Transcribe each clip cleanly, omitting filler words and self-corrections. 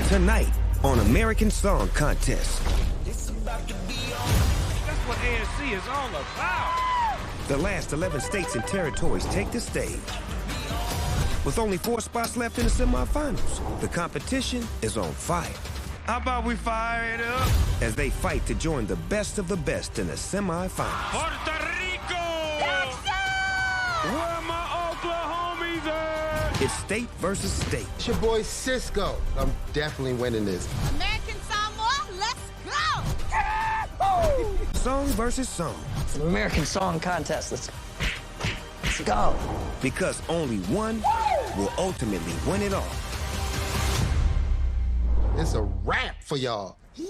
Tonight on American Song Contest. That's what NBC is all about. The last 11 states and territories take the stage. With only 4 spots left in the semifinals, the competition is on fire. How about we fire it up? As they fight to join the best of the best in the semifinals. Puerto Rico! Texas! Where my Oklahomies at? It's state versus state. It's your boy Cisco. I'm definitely winning this. American Samoa, let's go! Song versus song. It's an American Song Contest. Let's go. Because only one will ultimately win it all. It's a wrap for y'all. Yeah!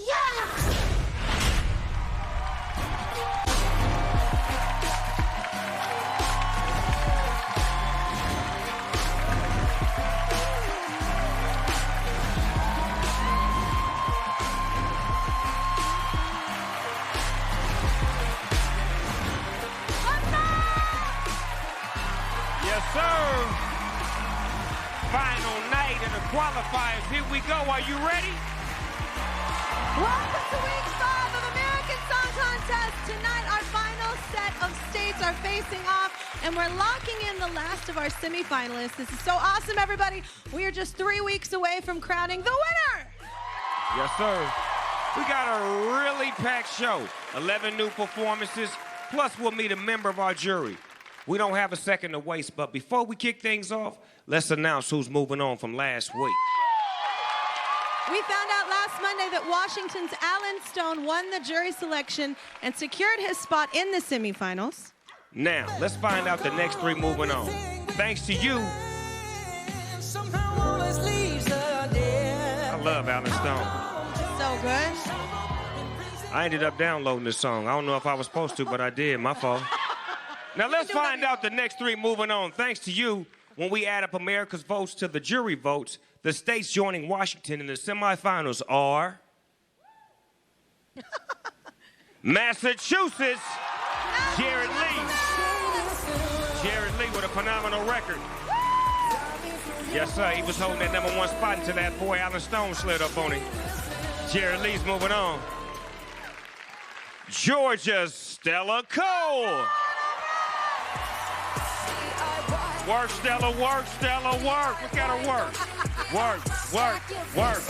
Yes, sir. Final night of the qualifiers. Here we go. Are you ready? Welcome to week 5 of American Song Contest. Tonight, our final set of states are facing off, and we're locking in the last of our semifinalists. This is so awesome, everybody. We are just 3 weeks away from crowning the winner. Yes, sir. We got a really packed show. 11 new performances, plus we'll meet a member of our jury. We don't have a second to waste, but before we kick things off, let's announce who's moving on from last week. We found out last Monday that Washington's Alan Stone won the jury selection and secured his spot in the semifinals. Now, let's find out the next 3 moving on. Thanks to you. I love Alan Stone. So good. I ended up downloading this song. I don't know if I was supposed to, but I did. My fault. Now, let's find out the next 3 moving on. Thanks to you, when we add up America's votes to the jury votes, the states joining Washington in the semifinals are Massachusetts, Jared Lee. Jared Lee with a phenomenal record. Yes, sir, he was holding that #1 spot until that boy Alan Stone slid up on him. Jared Lee's moving on. Georgia's Stella Cole. Work, Stella, work, Stella, work. We gotta work. Work, work, work.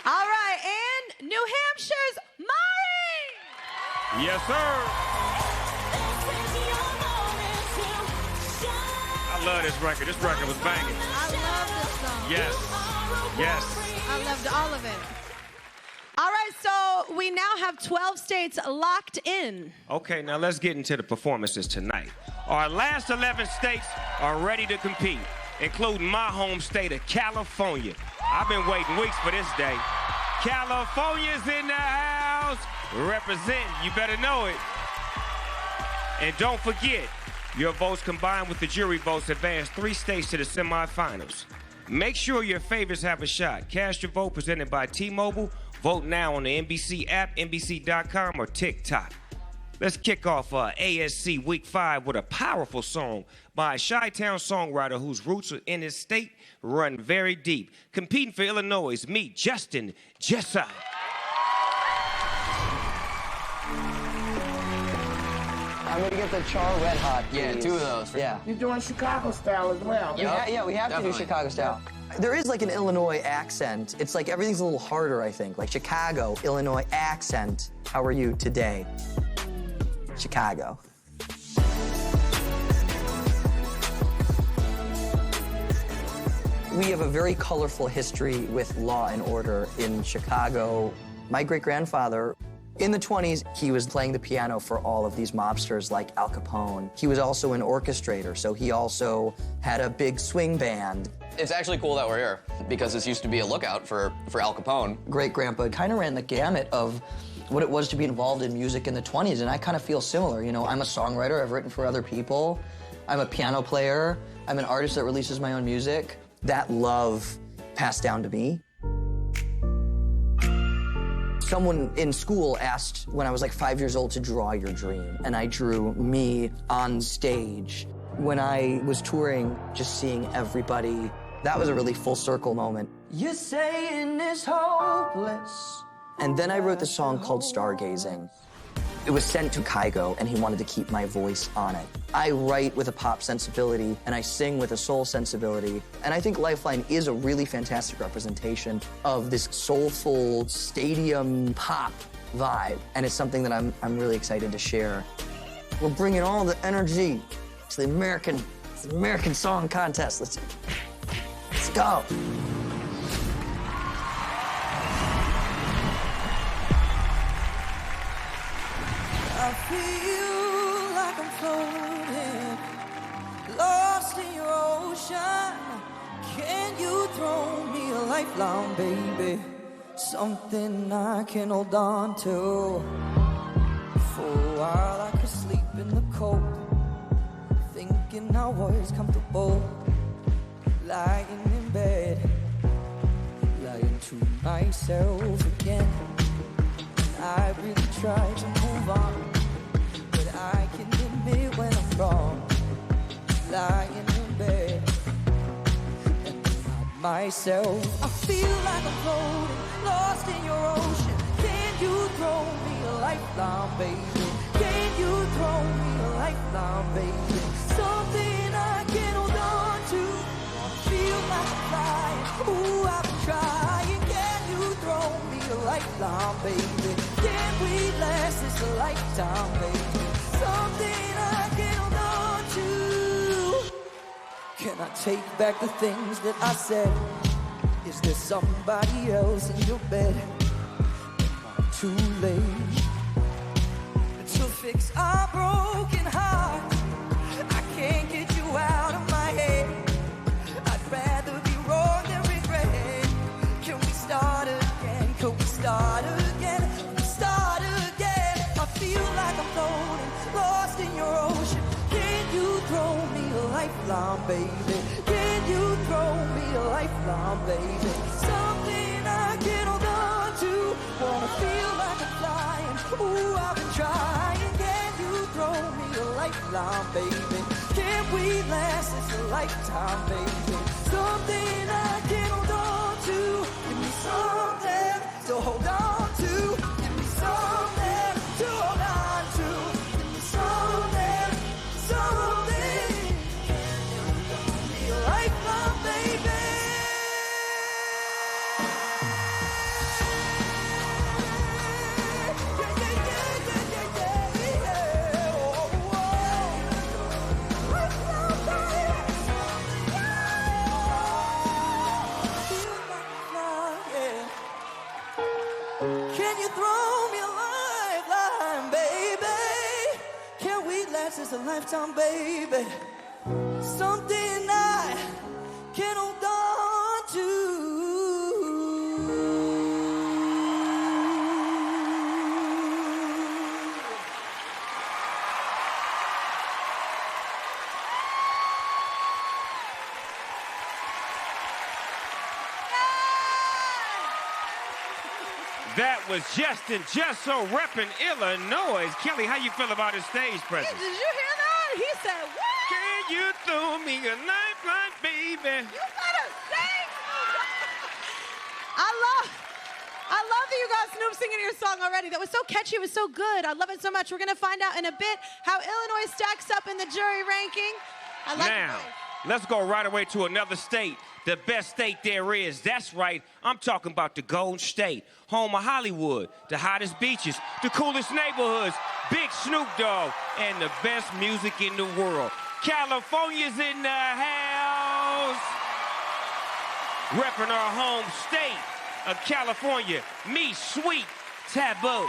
All right, and New Hampshire's Mari. Yes, sir. I love this record. This record was banging. I love this song. Yes. Yes. I loved all of it. All right, so we now have 12 states locked in. Okay, now let's get into the performances tonight. Our last 11 states are ready to compete, including my home state of California. I've been waiting weeks for this day. California's in the house. Represent, you better know it. And don't forget, your votes combined with the jury votes advance 3 states to the semifinals. Make sure your favorites have a shot. Cast your vote presented by T-Mobile. Vote now on the NBC app, NBC.com, or TikTok. Let's kick off ASC Week 5 with a powerful song by a Chi-Town songwriter whose roots in his state run very deep. Competing for Illinois, meet Justin Jessup. I'm gonna get the Char Red Hot. Yeah, please. 2 of those. Yeah. You're doing Chicago style as well. Yeah, we have to do Chicago style. There is like an Illinois accent. It's like everything's a little harder, I think. Like Chicago, Illinois accent. How are you today? Chicago. We have a very colorful history with law and order in Chicago. My great-grandfather, in the 20s, he was playing the piano for all of these mobsters like Al Capone. He was also an orchestrator, so he also had a big swing band. It's actually cool that we're here because this used to be a lookout for Al Capone. Great-grandpa kind of ran the gamut of what it was to be involved in music in the 20s, and I kind of feel similar. You know, I'm a songwriter, I've written for other people. I'm a piano player. I'm an artist that releases my own music. That love passed down to me. Someone in school asked when I was like 5 years old to draw your dream, and I drew me on stage. When I was touring, just seeing everybody That was a really full circle moment. You're saying it's hopeless. And then I wrote the song called Stargazing. It was sent to Kygo, and he wanted to keep my voice on it. I write with a pop sensibility, and I sing with a soul sensibility. And I think Lifeline is a really fantastic representation of this soulful stadium pop vibe. And it's something that I'm really excited to share. We're bringing all the energy to the American Song Contest. Let's go. I feel like I'm floating, lost in your ocean. Can you throw me a lifeline, baby? Something I can hold on to. For a while I could sleep in the cold, thinking I was comfortable, lying in bed, lying to myself again. I really tried to move on, but I can admit when I'm wrong. Lying in bed and not myself. I feel like I'm floating, lost in your ocean. Can you throw me a lifeline, baby? Can you throw me a lifeline, baby? Something I can hold on to. I feel like I'm flying. Ooh, I've been trying. Can you throw me a lifeline, baby? Can we last this a lifetime, baby? Something I can hold on to. Can I take back the things that I said? Is there somebody else in your bed? Am I too late to fix our broken heart? I can't get you out of my head. I'd rather be wrong than regret. Can we start again? Can we start again? Start again. I feel like I'm floating, lost in your ocean. Can you throw me a lifeline, baby? Can you throw me a lifeline, baby? Something I can hold on to. Wanna feel like I'm flying. Ooh, I've been trying. Can you throw me a lifeline, baby? Can we last this a lifetime, baby? Something I can hold on to. Give me something to hold on to. Give me something to hold on to. Give me something, something. Be a lifeline, baby. Can you throw me a lifeline, baby? Can we last this a lifetime, baby? Something I can hold on to. That was Justin Jusso repping Illinois. Kelly, how you feel about his stage presence? Did you hear that? He said, what? Can you throw me a lifeline, baby? You better sing! I love that you got Snoop singing your song already. That was so catchy. It was so good. I love it so much. We're going to find out in a bit how Illinois stacks up in the jury ranking. I like Now, it. let's go right away to another state. The best state there is. That's right. I'm talking about the Golden State, home of Hollywood, the hottest beaches, the coolest neighborhoods, Big Snoop Dogg, and the best music in the world. California's in the house. Repping our home state of California, me, Sweet Taboo.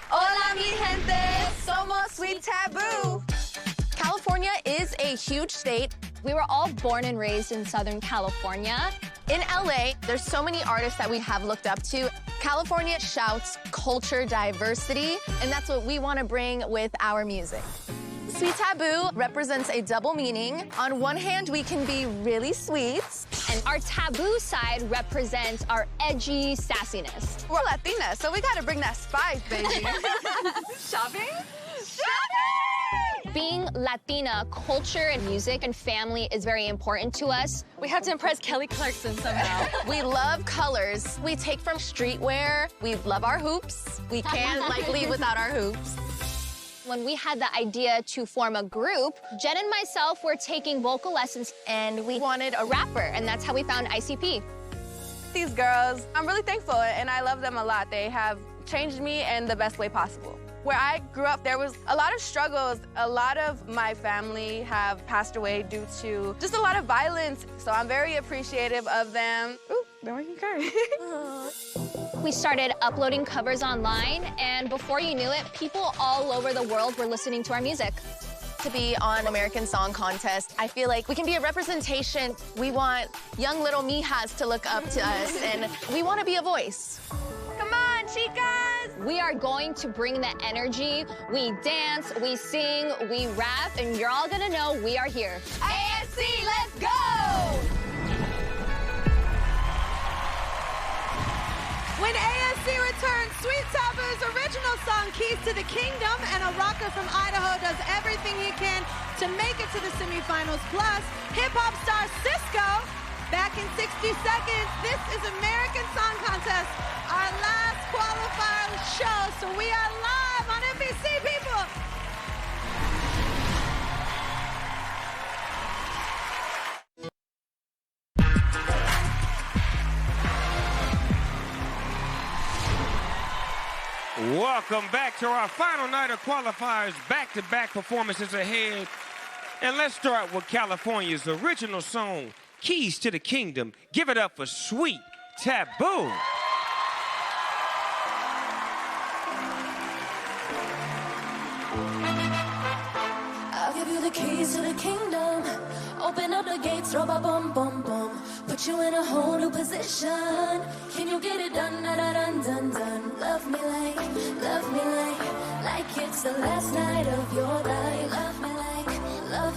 Hola, mi gente. Somos Sweet Taboo. California is a huge state. We were all born and raised in Southern California. In LA, there's so many artists that we have looked up to. California shouts culture diversity, and that's what we want to bring with our music. Sweet Taboo represents a double meaning. On one hand, we can be really sweet. And our taboo side represents our edgy sassiness. We're Latinas, so we gotta bring that spice, baby. Shopping? Shopping! Being Latina, culture and music and family is very important to us. We have to impress Kelly Clarkson somehow. We love colors. We take from streetwear. We love our hoops. We can't leave without our hoops. When we had the idea to form a group, Jen and myself were taking vocal lessons, and we wanted a rapper, and that's how we found ICP. These girls, I'm really thankful, and I love them a lot. They have changed me in the best way possible. Where I grew up, there was a lot of struggles. A lot of my family have passed away due to just a lot of violence, so I'm very appreciative of them. Ooh, don't make me cry. We started uploading covers online, and before you knew it, people all over the world were listening to our music. To be on American Song Contest, I feel like we can be a representation. We want young little mijas to look up to us, and we want to be a voice. Come on, chicas! We are going to bring the energy. We dance, we sing, we rap, and you're all gonna know we are here. ASC, let's go! When ASC returns, Sweet Taboo's original song, Keys to the Kingdom, and a rocker from Idaho does everything he can to make it to the semifinals. Plus, hip-hop star Cisco, back in 60 seconds. This is American Song Contest, our last qualifier show, so we are live on NBC, people. Welcome back to our final night of qualifiers. Back-to-back performances ahead. And let's start with California's original song, Keys to the Kingdom. Give it up for Sweet Taboo. I'll give you the keys to the kingdom. Open up the gates, roba bum bum bum. Put you in a whole new position. Can you get it done, done, done, done, done? Love me like it's the last night of your life. Love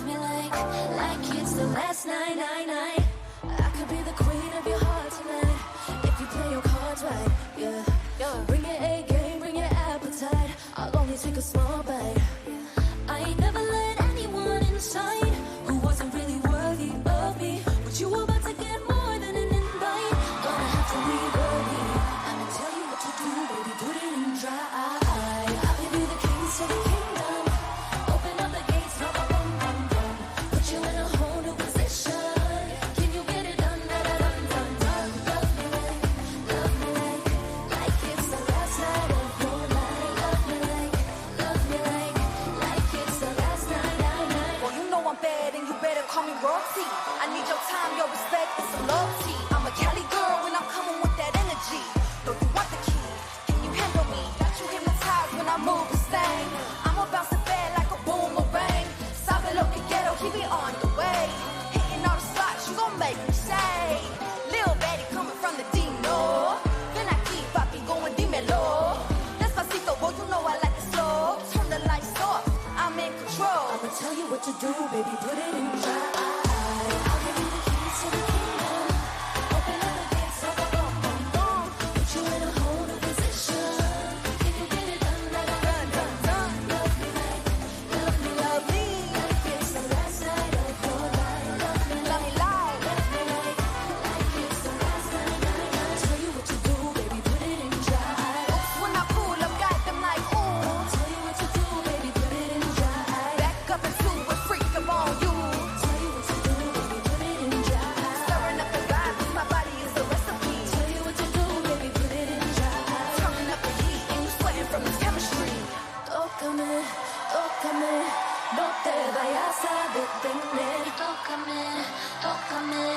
me like it's the last night, night. I could be the queen of your heart tonight if you play your cards right. Yeah. Bring your A game, bring your appetite. I'll only take a small bite. I ain't never let anyone inside who wasn't really worthy of me. But you were about to get more than an invite. Gonna have to leave early. I'ma tell you what to do, baby, put it in dry. I'll give you the keys to the kingdom. Open up the gates, bum, bum, bum, bum. Put you in a whole new position. Can you get it done, done, done, done, done? Love me like it's the last night of your life. Love me like it's the last night, night. Well, you know I'm bad and you better call me royalty. I need your time, your respect, and some loyalty. I'm a Cali girl and I'm coming with that energy. Though you want the key, can you handle me? Got you hypnotized when I move this thing. I'm about to bed like a boomerang. Sabe lo que quiero, keep it on the way. Hitting all the spots, you gon' make me say. Lil Betty coming from the Dino. Then I keep popping, going dímelo. Despacito, boy, you know I like it slow. Turn the lights off, I'm in control. I'ma tell you what to do, baby, put it in dry. I'll give you the keys to the kingdom. Open up the gates, bum, bum, bum, bum. Put you in a whole new position. Can you get it done, done, done, done, done? Love me like it's the last night of your life. Love me like it's the last night, night. I'll tell you what to do, baby, put it in dry. Oops, when I pull up, got them like, ooh. Tell you what to do, baby, put it in dry. Back up into a freak, I'm on you. Tell you what to do, baby, put it in dry. Stirring up the vibe, 'cause my body is a recipe. Tell you what to do, baby, put it in dry. Turning up the heat and you sweating from this chemistry. Tócame, no te vayas a detener. Tócame,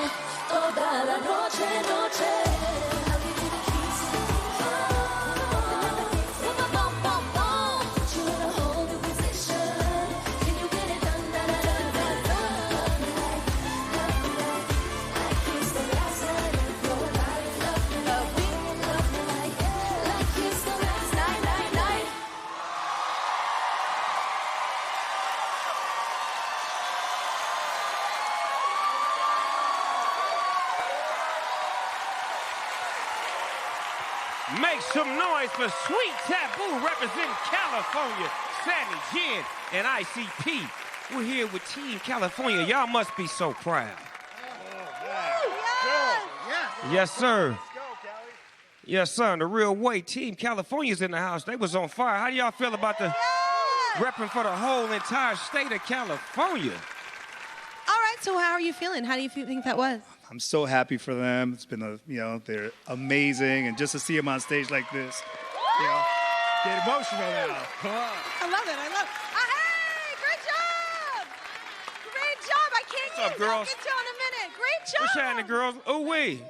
toda la noche. I'll give you the keys to the kingdom. Open up the gates, bum, bum, bum, bum. Put you in a whole new position. Can you get it done, done, done, done, done? Love me like it's the last night of your life. Love me like it's the last night, night, night. Make some noise for Sweet Taboo representing California, Sandy, Jen, and ICP. We're here with Team California. Y'all must be so proud. Yes, sir. Yes, sir. The real way. Team California's in the house. They was on fire. How do y'all feel about the repping for the whole entire state of California? All right, so how are you feeling? How do you think that was? I'm so happy for them. It's been they're amazing, and just to see them on stage like this, get emotional now. Come on. I love it. Hey, great job! Great job. I can't What's up, girls? get to in a minute. Great job. What's happening, girls? Oh, wait.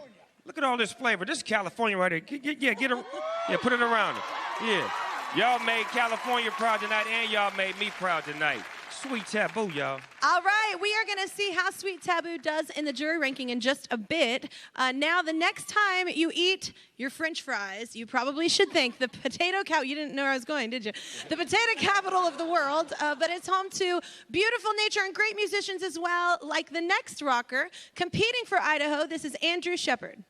Look at all this flavor. This is California right here. Put it around it. Yeah. Y'all made California proud tonight, and y'all made me proud tonight. Sweet Taboo, y'all. All right, we are going to see how Sweet Taboo does in the jury ranking in just a bit. Now, the next time you eat your French fries, you probably should thank the potato capital. You didn't know where I was going, did you? The potato capital of the world, but it's home to beautiful nature and great musicians as well, like the next rocker competing for Idaho. This is Andrew Shepard.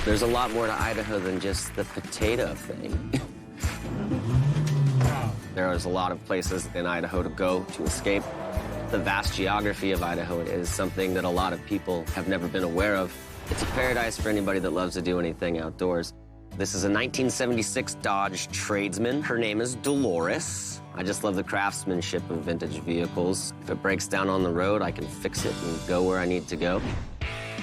There's a lot more to Idaho than just the potato thing. There is a lot of places in Idaho to go to escape. The vast geography of Idaho is something that a lot of people have never been aware of. It's a paradise for anybody that loves to do anything outdoors. This is a 1976 Dodge Tradesman. Her name is Dolores. I just love the craftsmanship of vintage vehicles. If it breaks down on the road, I can fix it and go where I need to go.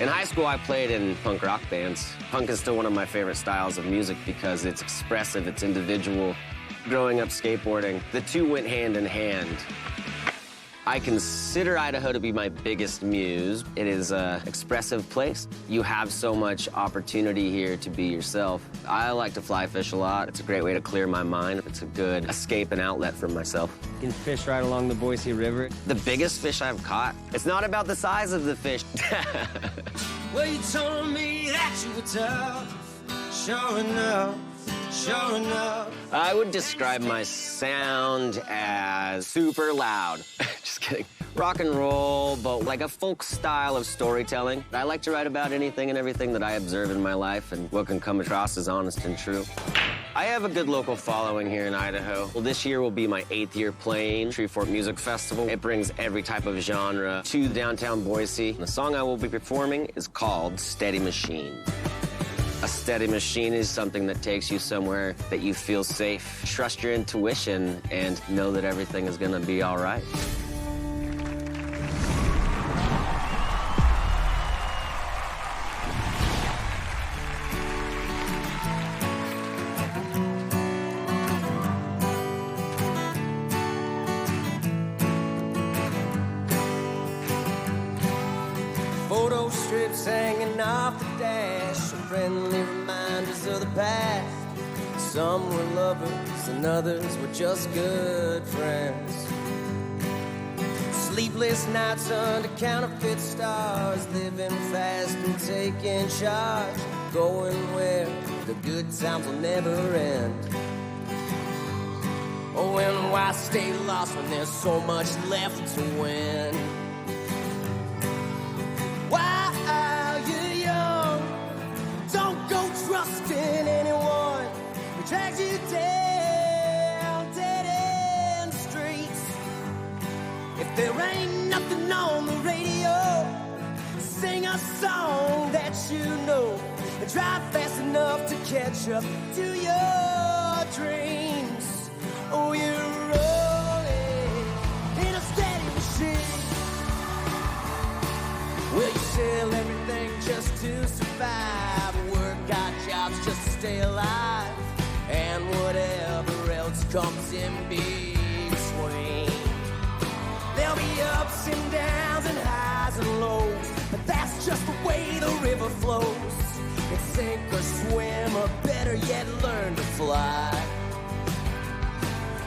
In high school, I played in punk rock bands. Punk is still one of my favorite styles of music because it's expressive, it's individual. Growing up skateboarding, the two went hand in hand. I consider Idaho to be my biggest muse. It is an expressive place. You have so much opportunity here to be yourself. I like to fly fish a lot. It's a great way to clear my mind. It's a good escape and outlet for myself. You can fish right along the Boise River. The biggest fish I've caught, it's not about the size of the fish. Well, you told me that you were tough, sure enough. Sure enough. I would describe my sound as super loud. Just kidding. Rock and roll, but like a folk style of storytelling. I like to write about anything and everything that I observe in my life and what can come across as honest and true. I have a good local following here in Idaho. Well, this year will be my 8th year playing Treefort Music Festival. It brings every type of genre to downtown Boise. The song I will be performing is called Steady Machine. A steady machine is something that takes you somewhere that you feel safe. Trust your intuition and know that everything is gonna be all right. Photo strips hanging off the dash, friendly reminders of the past. Some were lovers and others were just good friends. Sleepless nights under counterfeit stars, living fast and taking charge, going where the good times will never end. Oh, and why stay lost when there's so much left to win? Why are you young? Don't go trusting anyone who drags you down dead-end streets. If there ain't nothing on the radio, sing a song that you know and drive fast enough to catch up to your dreams. Oh, you're rolling in a steady machine. Will you sell everything just to survive? Work odd jobs just to stay alive? And whatever else comes in between. There'll be ups and downs and highs and lows, but that's just the way the river flows. It's sink or swim, or better yet, learn to fly.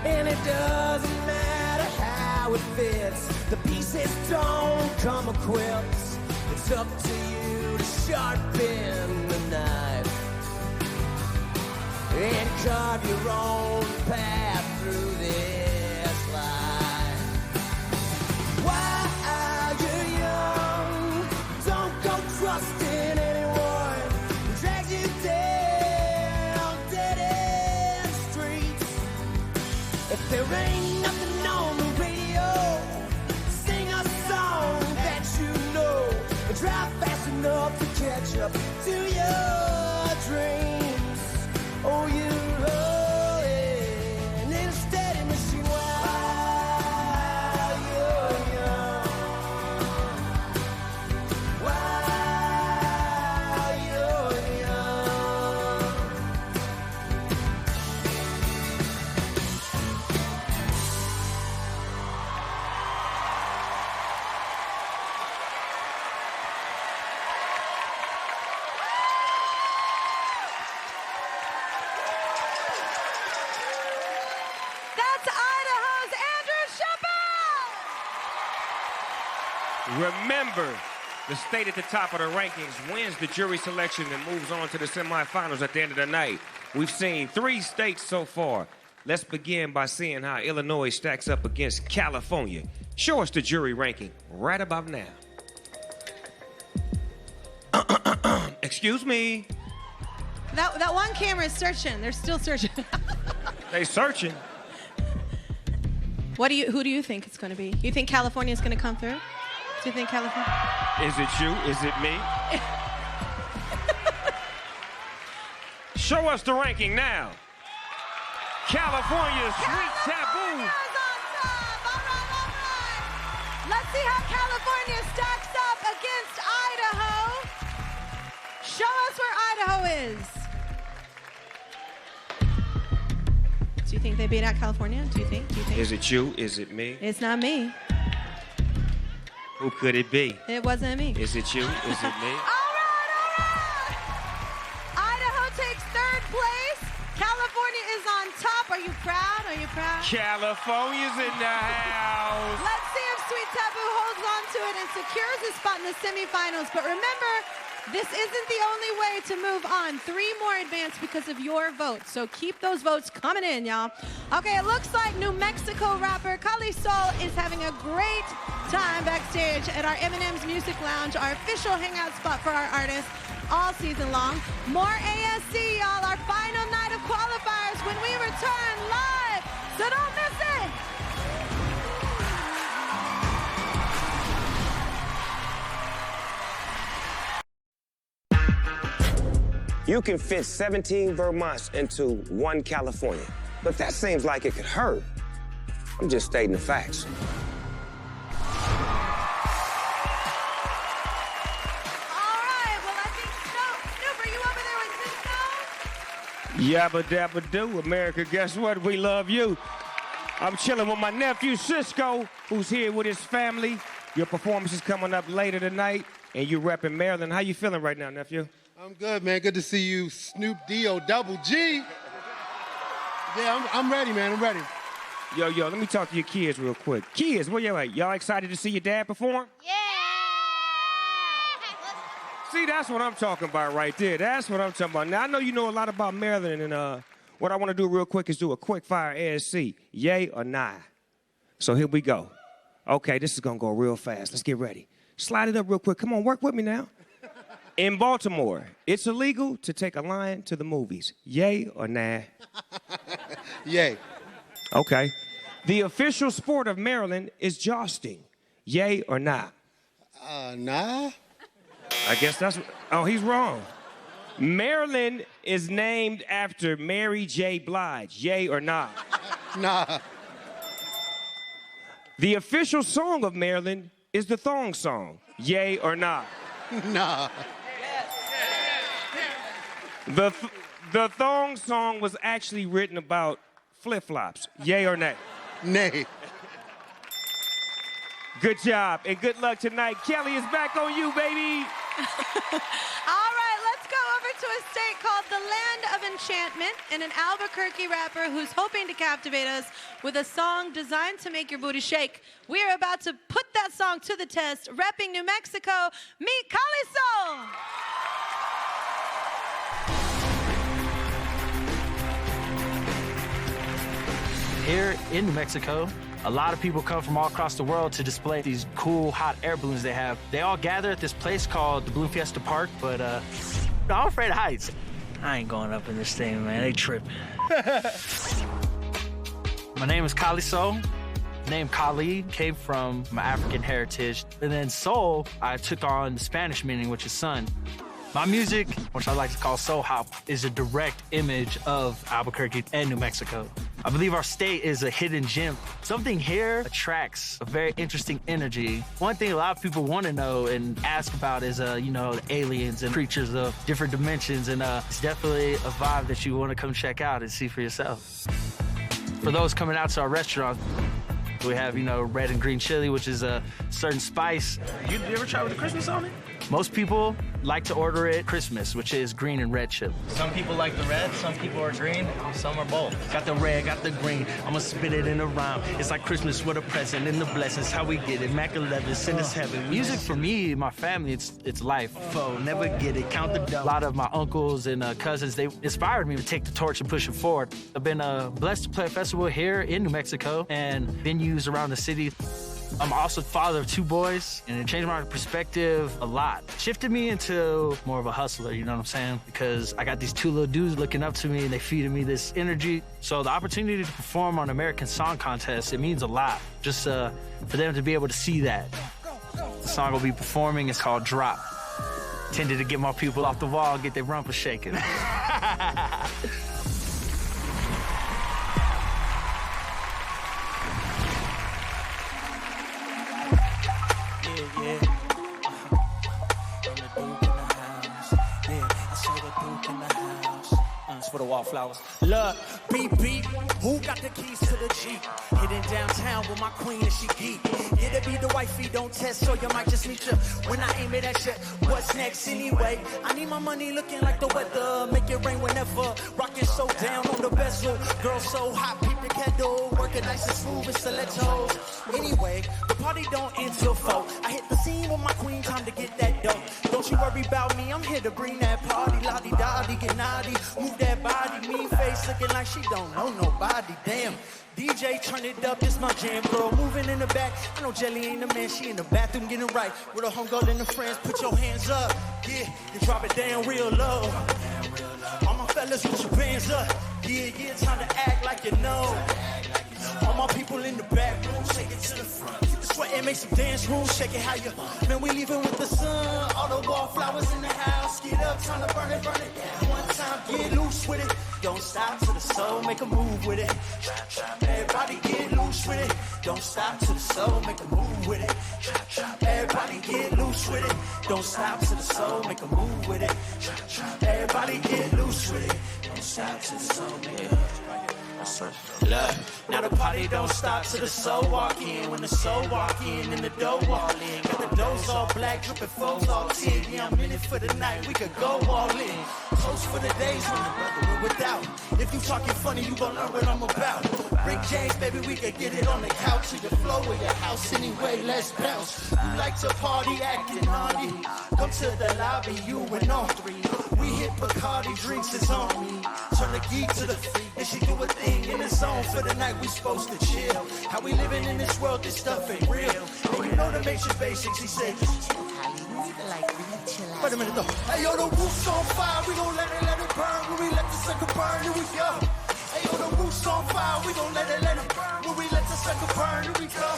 And it doesn't matter how it fits, the pieces don't come equipped. It's up to you to sharpen the knife and carve your own path through this life. Why are you young? Don't go trusting anyone who drags you drive fast enough to catch up to your dreams. Oh, you rolling in a steady machine while you're young. While you're young. That's Idaho's Andrew Shepard! Remember, the state at the top of the rankings wins the jury selection and moves on to the semifinals at the end of the night. We've seen 3 states so far. Let's begin by seeing how Illinois stacks up against California. Show us the jury ranking right about now. Excuse me. That one camera is searching. They're still searching. They searching. Who do you think it's going to be? You think California is going to come through? Do you think California? Is it you? Is it me? Show us the ranking now. California's Sweet Taboo. Let's see how California stacks up against Idaho. Show us where Idaho is. Do you think they beat out California? Do you think? Is it you? Is it me? It's not me. Who could it be? It wasn't me. Is it you? Is it me? All right. Idaho takes 3rd place. California is on top. Are you proud? Are you proud? California's in the house. Let's see if Sweet Taboo holds on to it and secures a spot in the semifinals. But remember, this isn't the only way to move on. 3 more advance because of your votes. So keep those votes coming in, y'all. Okay, it looks like New Mexico rapper Cali Soul is having a great time backstage at our M&M's Music Lounge, our official hangout spot for our artists all season long. More ASC, y'all, our final night of qualifiers when we return live. So don't miss it. You can fit 17 Vermonts into 1 California, but that seems like it could hurt. I'm just stating the facts. Yabba dabba do, America, guess what? We love you. I'm chilling with my nephew, Cisco, who's here with his family. Your performance is coming up later tonight, and you repping Maryland. How you feeling right now, nephew? I'm good, man. Good to see you, Snoop D-O double G. Yeah, I'm ready, man. I'm ready. Yo, let me talk to your kids real quick. Kids, where y'all at? Y'all excited to see your dad perform? Yeah! See, that's what I'm talking about right there. That's what I'm talking about. Now, I know you know a lot about Maryland, and what I want to do real quick is do a quick fire ASC. Yay or nah? So here we go. Okay, this is going to go real fast. Let's get ready. Slide it up real quick. Come on, work with me now. In Baltimore, it's illegal to take a lion to the movies. Yay or nah? Yay. Okay. The official sport of Maryland is jousting. Yay or nah? Nah. I guess that's... Oh, he's wrong. Maryland is named after Mary J. Blige. Yay or nah? Nah. The official song of Maryland is the thong song. Yay or nah? Nah. The thong song was actually written about flip-flops. Yay or nay? Nay. Good job, and good luck tonight. Kelly is back on you, baby. All right, let's go over to a state called the Land of Enchantment and an Albuquerque rapper who's hoping to captivate us with a song designed to make your booty shake. We are about to put that song to the test. Repping New Mexico, meet Cali Soul. Here in New Mexico, a lot of people come from all across the world to display these cool, hot air balloons they have. They all gather at this place called the Balloon Fiesta Park, but I'm afraid of heights. I ain't going up in this thing, man. They tripping. My name is Cali Soul. name Khalid came from my African heritage. And then soul, I took on the Spanish meaning, which is son. My music, which I like to call soul hop, is a direct image of Albuquerque and New Mexico. I believe our state is a hidden gem. Something here attracts a very interesting energy. One thing a lot of people want to know and ask about is, you know, the aliens and creatures of different dimensions. And it's definitely a vibe that you want to come check out and see for yourself. For those coming out to our restaurant, we have, you know, red and green chili, which is a certain spice. You ever try with the Christmas on it? Most people like to order it Christmas, which is green and red chili. Some people like the red, some people are green, some are both. Got the red, got the green, I'ma spit it in a rhyme. It's like Christmas with a present and the blessings, how we get it. Mac 11, send us heaven. Music for me, my family, it's life. Foe, never get it, count the dough. A lot of my uncles and cousins, they inspired me to take the torch and push it forward. I've been blessed to play a festival here in New Mexico and venues around the city. I'm also the father of 2 boys, and it changed my perspective a lot. Shifted me into more of a hustler, you know what I'm saying? Because I got these 2 little dudes looking up to me, and they feeding me this energy. So the opportunity to perform on American Song Contest, it means a lot, just for them to be able to see that. The song I'll be performing is called Drop. Tended to get my people off the wall, get their rumpus shaking. For the wallflowers. Look, beep, beep, who got the keys to the Jeep? Hidden downtown with my queen and she geek. It'll be the wifey, don't test, so you might just meet you. When I aim it at you, what's next anyway? I need my money looking like the weather. Make it rain whenever. Rocking so down on the bezel. Girl so hot, peep the candle. Working nice and smooth in stilettos. Anyway, the party don't end till 4. I hit the scene with my queen, time to get that dope. Don't you worry about me, I'm here to bring that party. Lottie-dottie, get naughty, move that body, mean face looking like she don't know nobody. Damn, DJ, turn it up, this my jam. Girl moving in the back, I know Jelly ain't the man. She in the bathroom getting right with her homegirl and her friends. Put your hands up, yeah, and drop it down real low. All my fellas, put your hands up, yeah, time to act like you know. All my people in the back room, shake it to the front. Keep the sweat and make some dance room, shake it how you. Man, we leaving with the sun. All the wallflowers in the house. Get up, time to burn it down. One time, get loose with it. Don't stop to the soul, make a move with it. Everybody get loose with it. Don't stop to the soul, make a move with it. Everybody get loose with it. Don't stop to the soul, make a move with it. Everybody get loose with it. Don't stop to the soul, make a move with it. Look, now the party don't stop till the soul walk in. When the soul walk in and the dough all in. Got the doughs all black, dripping foes all tin. Yeah, I'm in it for the night, we could go all in. Toast for the days when the brother went without. If you talking funny, you gon' learn what I'm about. Rick James, baby, we could get it on the couch. Or your flow or your house anyway, let's bounce. You like to party, acting naughty. Come to the lobby, you and all 3. We hit Bacardi, drinks is on me. Turn the geek to the freak, and she do a thing in the zone for the night. We supposed to chill. How we living in this world? This stuff ain't real. And you know the major basics. He said, wait a minute though. Hey yo, the roof's on fire. We gon' let it burn. When we let the sucker burn, here we go. Hey yo, the roof's on fire. We gon' let it burn. When we let the sucker burn, here we go.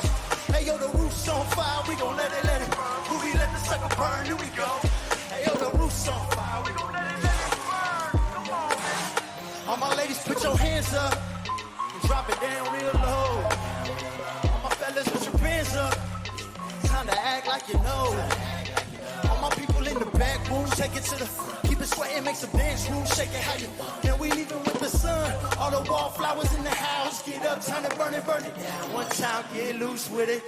Hey yo, the roof's on fire. We gon' let it burn. When we let the sucker burn, here we go. Hey yo, the roof's on fire. We gon' let it burn. Come on. All my ladies, put your hands up and drop it down real low. All my fellas, put your hands up. Time to act like you know. All my people in the back room, take it to the front. Keep it sweating, make some dance room, shake it how you. Then we leaving with the sun. All the wallflowers in the house. Get up, time to burn it down. One time, get loose with it.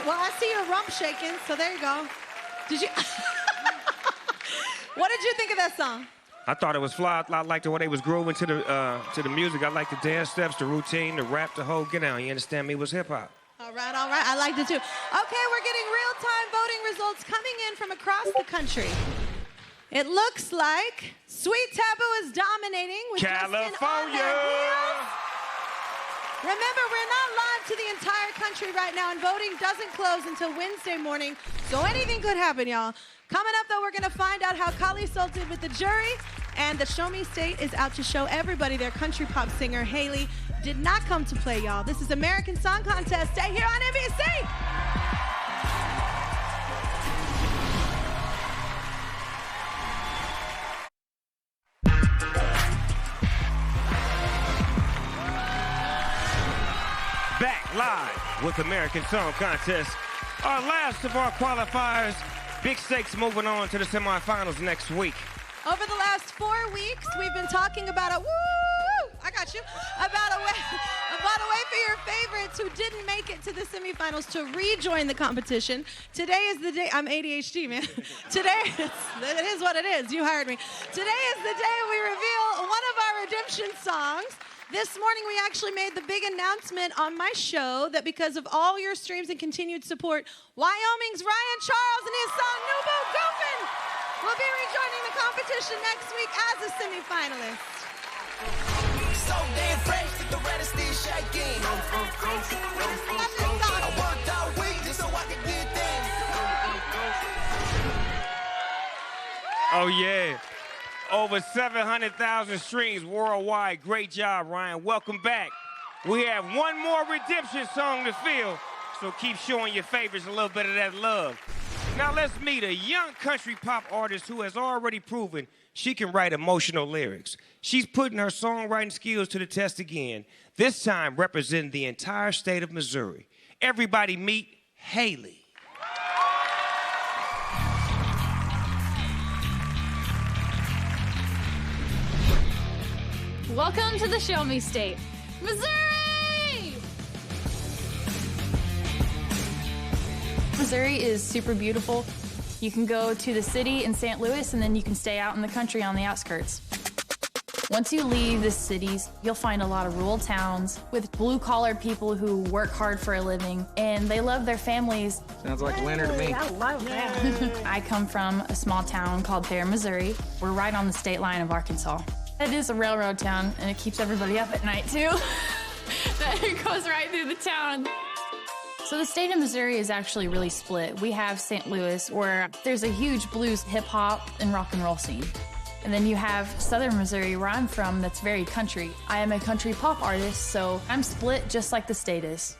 Well, I see your rump shaking, so there you go. Did you? What did you think of that song? I thought it was fly. I liked the way they was grooving to the music. I liked the dance steps, the routine, the rap, the whole get down. You understand me? It was hip hop. All right. I liked it too. Okay, we're getting real-time voting results coming in from across the country. It looks like Sweet Taboo is dominating with California. Justin on their heels. Remember, we're not live to the entire country right now, and voting doesn't close until Wednesday morning, so anything could happen, y'all. Coming up, though, we're going to find out how Kali Soul did with the jury, and the Show Me State is out to show everybody their country pop singer, Haley, did not come to play, y'all. This is American Song Contest. Stay here on NBC. Back live with American Song Contest. Our last of our qualifiers. Big stakes moving on to the semifinals next week. Over the last 4 weeks, we've been talking about about a way for your favorites who didn't make it to the semifinals to rejoin the competition. Today is the day. I'm ADHD, man. Today, it is what it is. You hired me. Today is the day we reveal one of our redemption songs. This morning, we actually made the big announcement on my show that because of all your streams and continued support, Wyoming's Ryan Charles and his song Nubu Goofin will be rejoining the competition next week as a semifinalist. So damn fresh, the reddest is shaking. I worked all week just so I could get there. Oh, yeah. Over 700,000 streams worldwide. Great job, Ryan. Welcome back. We have one more redemption song to fill, so keep showing your favorites a little bit of that love. Now let's meet a young country pop artist who has already proven she can write emotional lyrics. She's putting her songwriting skills to the test again, this time representing the entire state of Missouri. Everybody meet Haley. Welcome to the Show Me State, Missouri! Missouri is super beautiful. You can go to the city in St. Louis, and then you can stay out in the country on the outskirts. Once you leave the cities, you'll find a lot of rural towns with blue-collar people who work hard for a living, and they love their families. Sounds like winter to me. I love that. I come from a small town called Thayer, Missouri. We're right on the state line of Arkansas. It is a railroad town, and it keeps everybody up at night, too. It goes right through the town. So the state of Missouri is actually really split. We have St. Louis, where there's a huge blues, hip-hop, and rock and roll scene. And then you have southern Missouri, where I'm from, that's very country. I am a country pop artist, so I'm split just like the state is.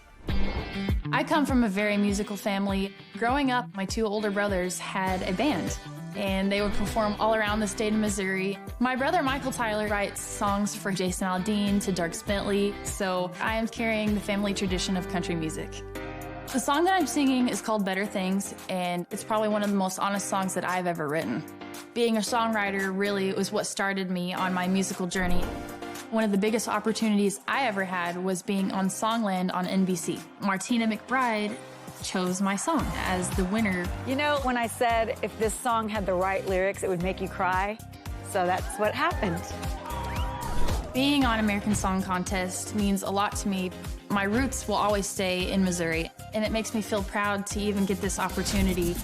I come from a very musical family. Growing up, my two older brothers had a band, and they would perform all around the state of Missouri. My brother, Michael Tyler, writes songs for Jason Aldean to Dierks Bentley, so I am carrying the family tradition of country music. The song that I'm singing is called Better Things, and it's probably one of the most honest songs that I've ever written. Being a songwriter really was what started me on my musical journey. One of the biggest opportunities I ever had was being on Songland on NBC. Martina McBride chose my song as the winner. You know, when I said if this song had the right lyrics, it would make you cry, so that's what happened. Being on American Song Contest means a lot to me. My roots will always stay in Missouri, and it makes me feel proud to even get this opportunity.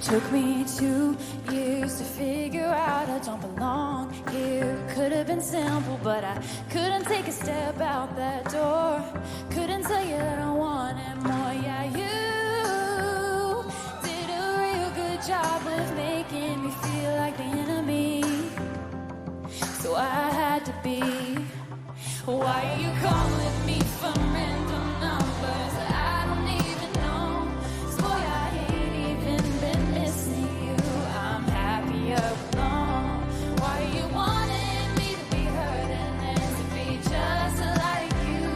Took me 2 years to figure out I don't belong here. Could have been simple, but I couldn't take a step out that door. Couldn't tell you that I wanted more. Yeah, you did a real good job of making me feel like the enemy. So I had to be. Why are you calling me from random numbers that I don't even know? 'Cause boy, I ain't even been missing you. I'm happier alone. Why are you wanting me to be hurt and then to be just like you?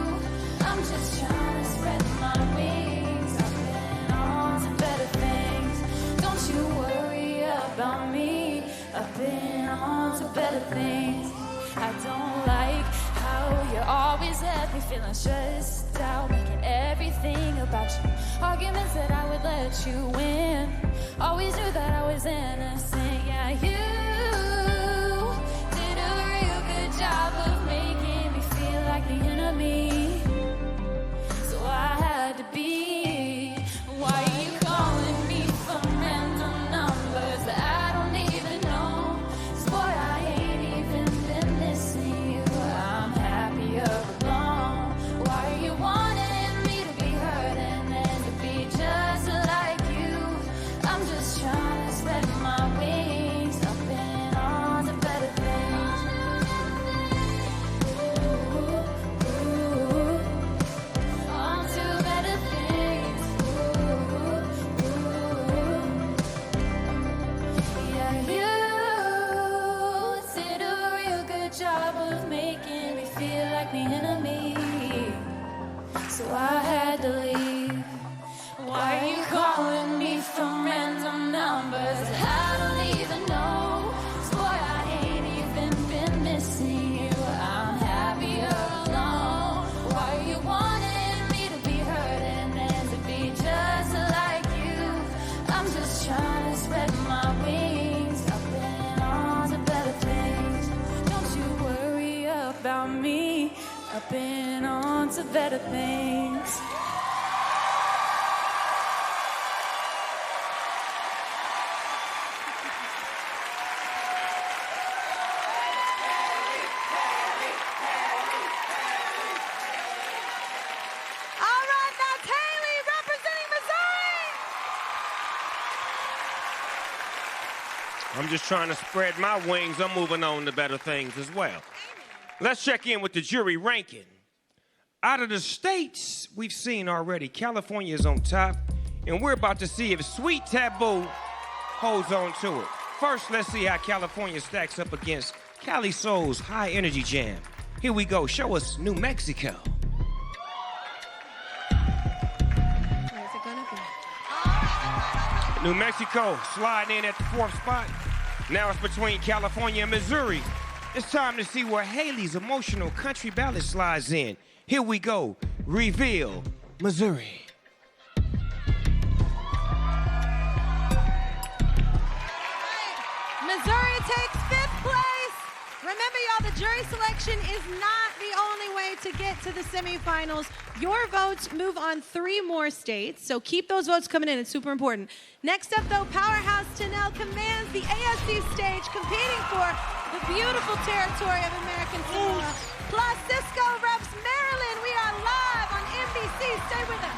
I'm just trying to spread my wings. I've been on to better things. Don't you worry about me. I've been on to better things. I don't like how you always left me feeling stressed out, making everything about you. Arguments that I would let you win. Always knew that I was innocent. Yeah, you did a enemy, so I had to be. Why are you calling me from random numbers that I don't even know? 'Cause boy, I ain't even been missing you. I'm happier alone. Why are you wanting me to be hurting and to be just like you? I'm just trying to spread my wings up and on to better things. On to better things. Yeah, you did a real good job of making me feel like the enemy, so I had to leave. Why are you calling me from random numbers? I don't even know. 'Cause boy, I ain't even been missing you. I'm happier alone. Why are you wanting me to be hurting and to be just like you? I'm just trying to spread my wings up and on to better things. Don't you worry about me, up and on to better things. All right, that's Haley representing Missouri. I'm just trying to spread my wings. I'm moving on to better things as well. Let's check in with the jury ranking. Out of the states we've seen already, California is on top, and we're about to see if Sweet Taboo holds on to it. First, let's see how California stacks up against Cali Soul's High Energy Jam. Here we go. Show us New Mexico. Where's it gonna be? New Mexico sliding in at the 4th spot. Now it's between California and Missouri. It's time to see where Haley's emotional country ballad slides in. Here we go. Reveal, Missouri. Missouri takes 5th place. Remember, y'all, the jury selection is not the only way to get to the semifinals. Your votes move on 3 more states, so keep those votes coming in. It's super important. Next up, though, Powerhouse Tanel commands the ASC stage, competing for the beautiful territory of American Samoa. Plus, Cisco reps Maryland. We are live on NBC. Stay with us.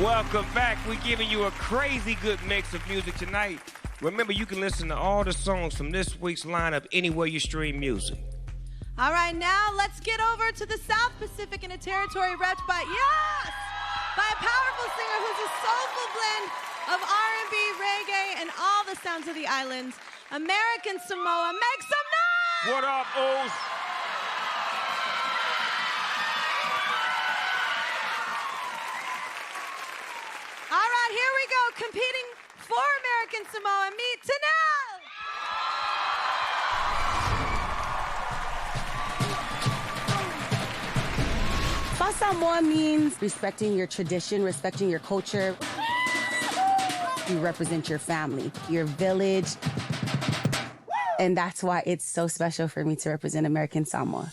Welcome back. We're giving you a crazy good mix of music tonight. Remember, you can listen to all the songs from this week's lineup anywhere you stream music. All right, now let's get over to the South Pacific in a territory repped by, by a powerful singer who's a soulful blend of R&B, reggae, and all the sounds of the islands. American Samoa, make some noise! What up, O's? All right, here we go. Competing for American Samoa, meet Tanel. Fa Samoa means respecting your tradition, respecting your culture. You represent your family, your village. And that's why it's so special for me to represent American Samoa.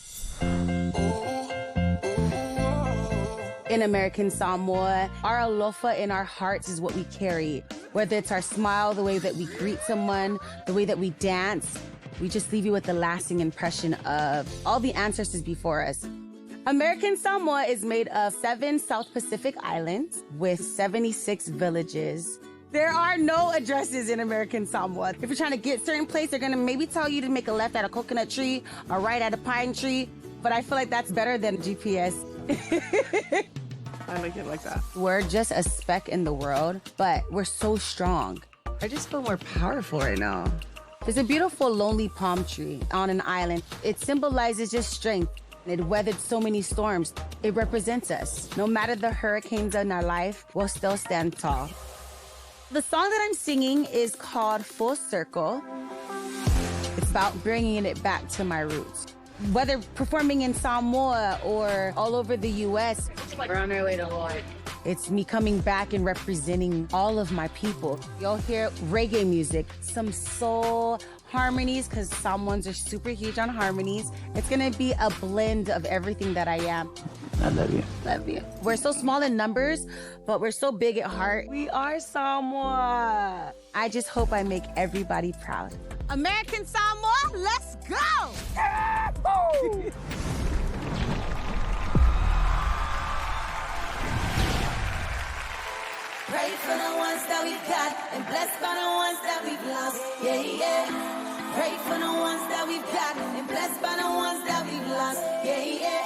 In American Samoa, our alofa in our hearts is what we carry. Whether it's our smile, the way that we greet someone, the way that we dance, we just leave you with the lasting impression of all the ancestors before us. American Samoa is made of 7 South Pacific islands with 76 villages. There are no addresses in American Samoa. If you're trying to get certain place, they're gonna maybe tell you to make a left at a coconut tree or right at a pine tree, but I feel like that's better than GPS. I like it like that. We're just a speck in the world, but we're so strong. I just feel more powerful right now. There's a beautiful lonely palm tree on an island. It symbolizes just strength. It weathered so many storms. It represents us. No matter the hurricanes in our life, we'll still stand tall. The song that I'm singing is called Full Circle. It's about bringing it back to my roots. Whether performing in Samoa or all over the U.S. We're on our way to Hawaii. It's me coming back and representing all of my people. You'll hear reggae music, some soul harmonies, because Samoans are super huge on harmonies. It's gonna be a blend of everything that I am. I love you. Love you. We're so small in numbers, but we're so big at heart. We are Samoa. I just hope I make everybody proud. American Samoa, let's go! Pray for the ones that we got and blessed by the ones that we've lost. Yeah, yeah. Pray for the ones that we've got and blessed by the ones that we've lost. Yeah, yeah.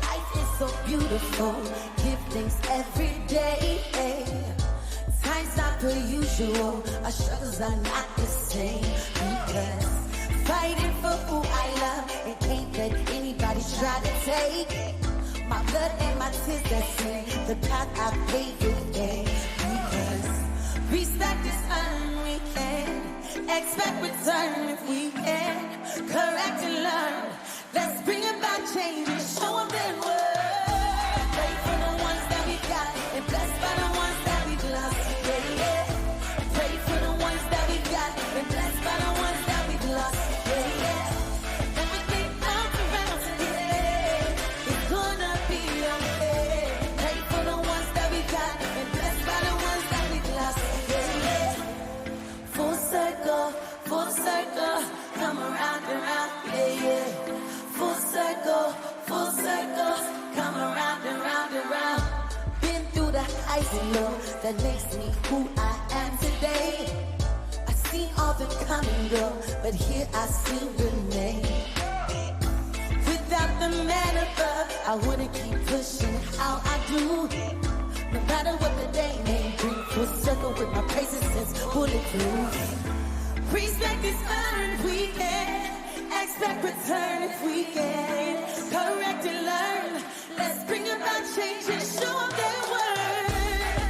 Life is so beautiful. Give thanks every day. Times not per usual. Our struggles are not the same. Because fighting for who I love, it can't let anybody try to take my blood and my tears that sing the path I paved with day. Because respect is earned, we can expect return if we can correct and learn. Let's bring about change and show them their worth. Pray for the ones that we got and blessed by the ones that we've lost. Yeah, yeah. Pray for the ones that we got and blessed by the ones that we've lost. Yeah, yeah. Everything else around today is gonna be okay. Pray for the ones that we got and blessed by the ones that we've lost. Yeah, yeah. Full circle, come around and round. Yeah, yeah. Full circle, come around and round and round. Been through the highs and lows that makes me who I am today. I seen all the come and go, but here I still remain. Without the man above, I wouldn't keep pushing how I do. No matter what the day may bring, full circle with my praises since bulletproof. Respect is earned, we can expect return if we can correct and learn. Let's bring about change and show them their worth.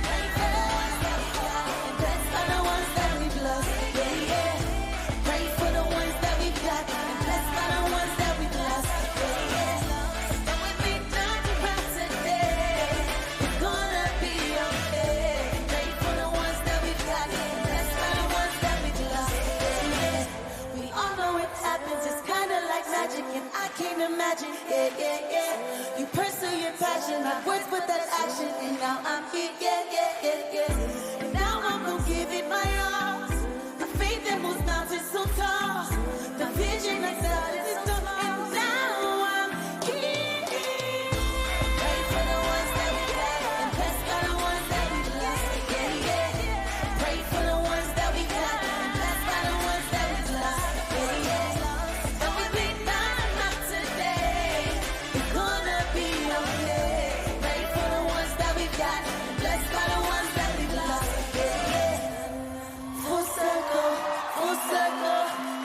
Pray for the ones that we got and blessed by the ones that we've lost. Yeah, yeah. Pray for the ones that we got and blessed by the ones that we've lost. Yeah, yeah. And when we turn around today, it's gonna be okay. Pray for the ones that we've got and blessed by the ones that we've lost. Yeah, yeah. We all know it happens. It's kinda like magic, and I can't imagine. Yeah, yeah, yeah. You pursue your passion, my words put that action, and now I'm here. Yeah, yeah, yeah, yeah. And now I'm gonna give it my all. A faith that moves mountains so tall. The vision I started is done, and now I'm here. Pray for the ones that we got and blessed by the ones that we lost. Yeah, yeah. Pray for the ones that we got and blessed by the ones that we lost. Yeah, yeah. And when we find out today, it's gonna be okay. Pray for the ones that we got and blessed by the ones that we lost. Yeah, yeah. Full circle,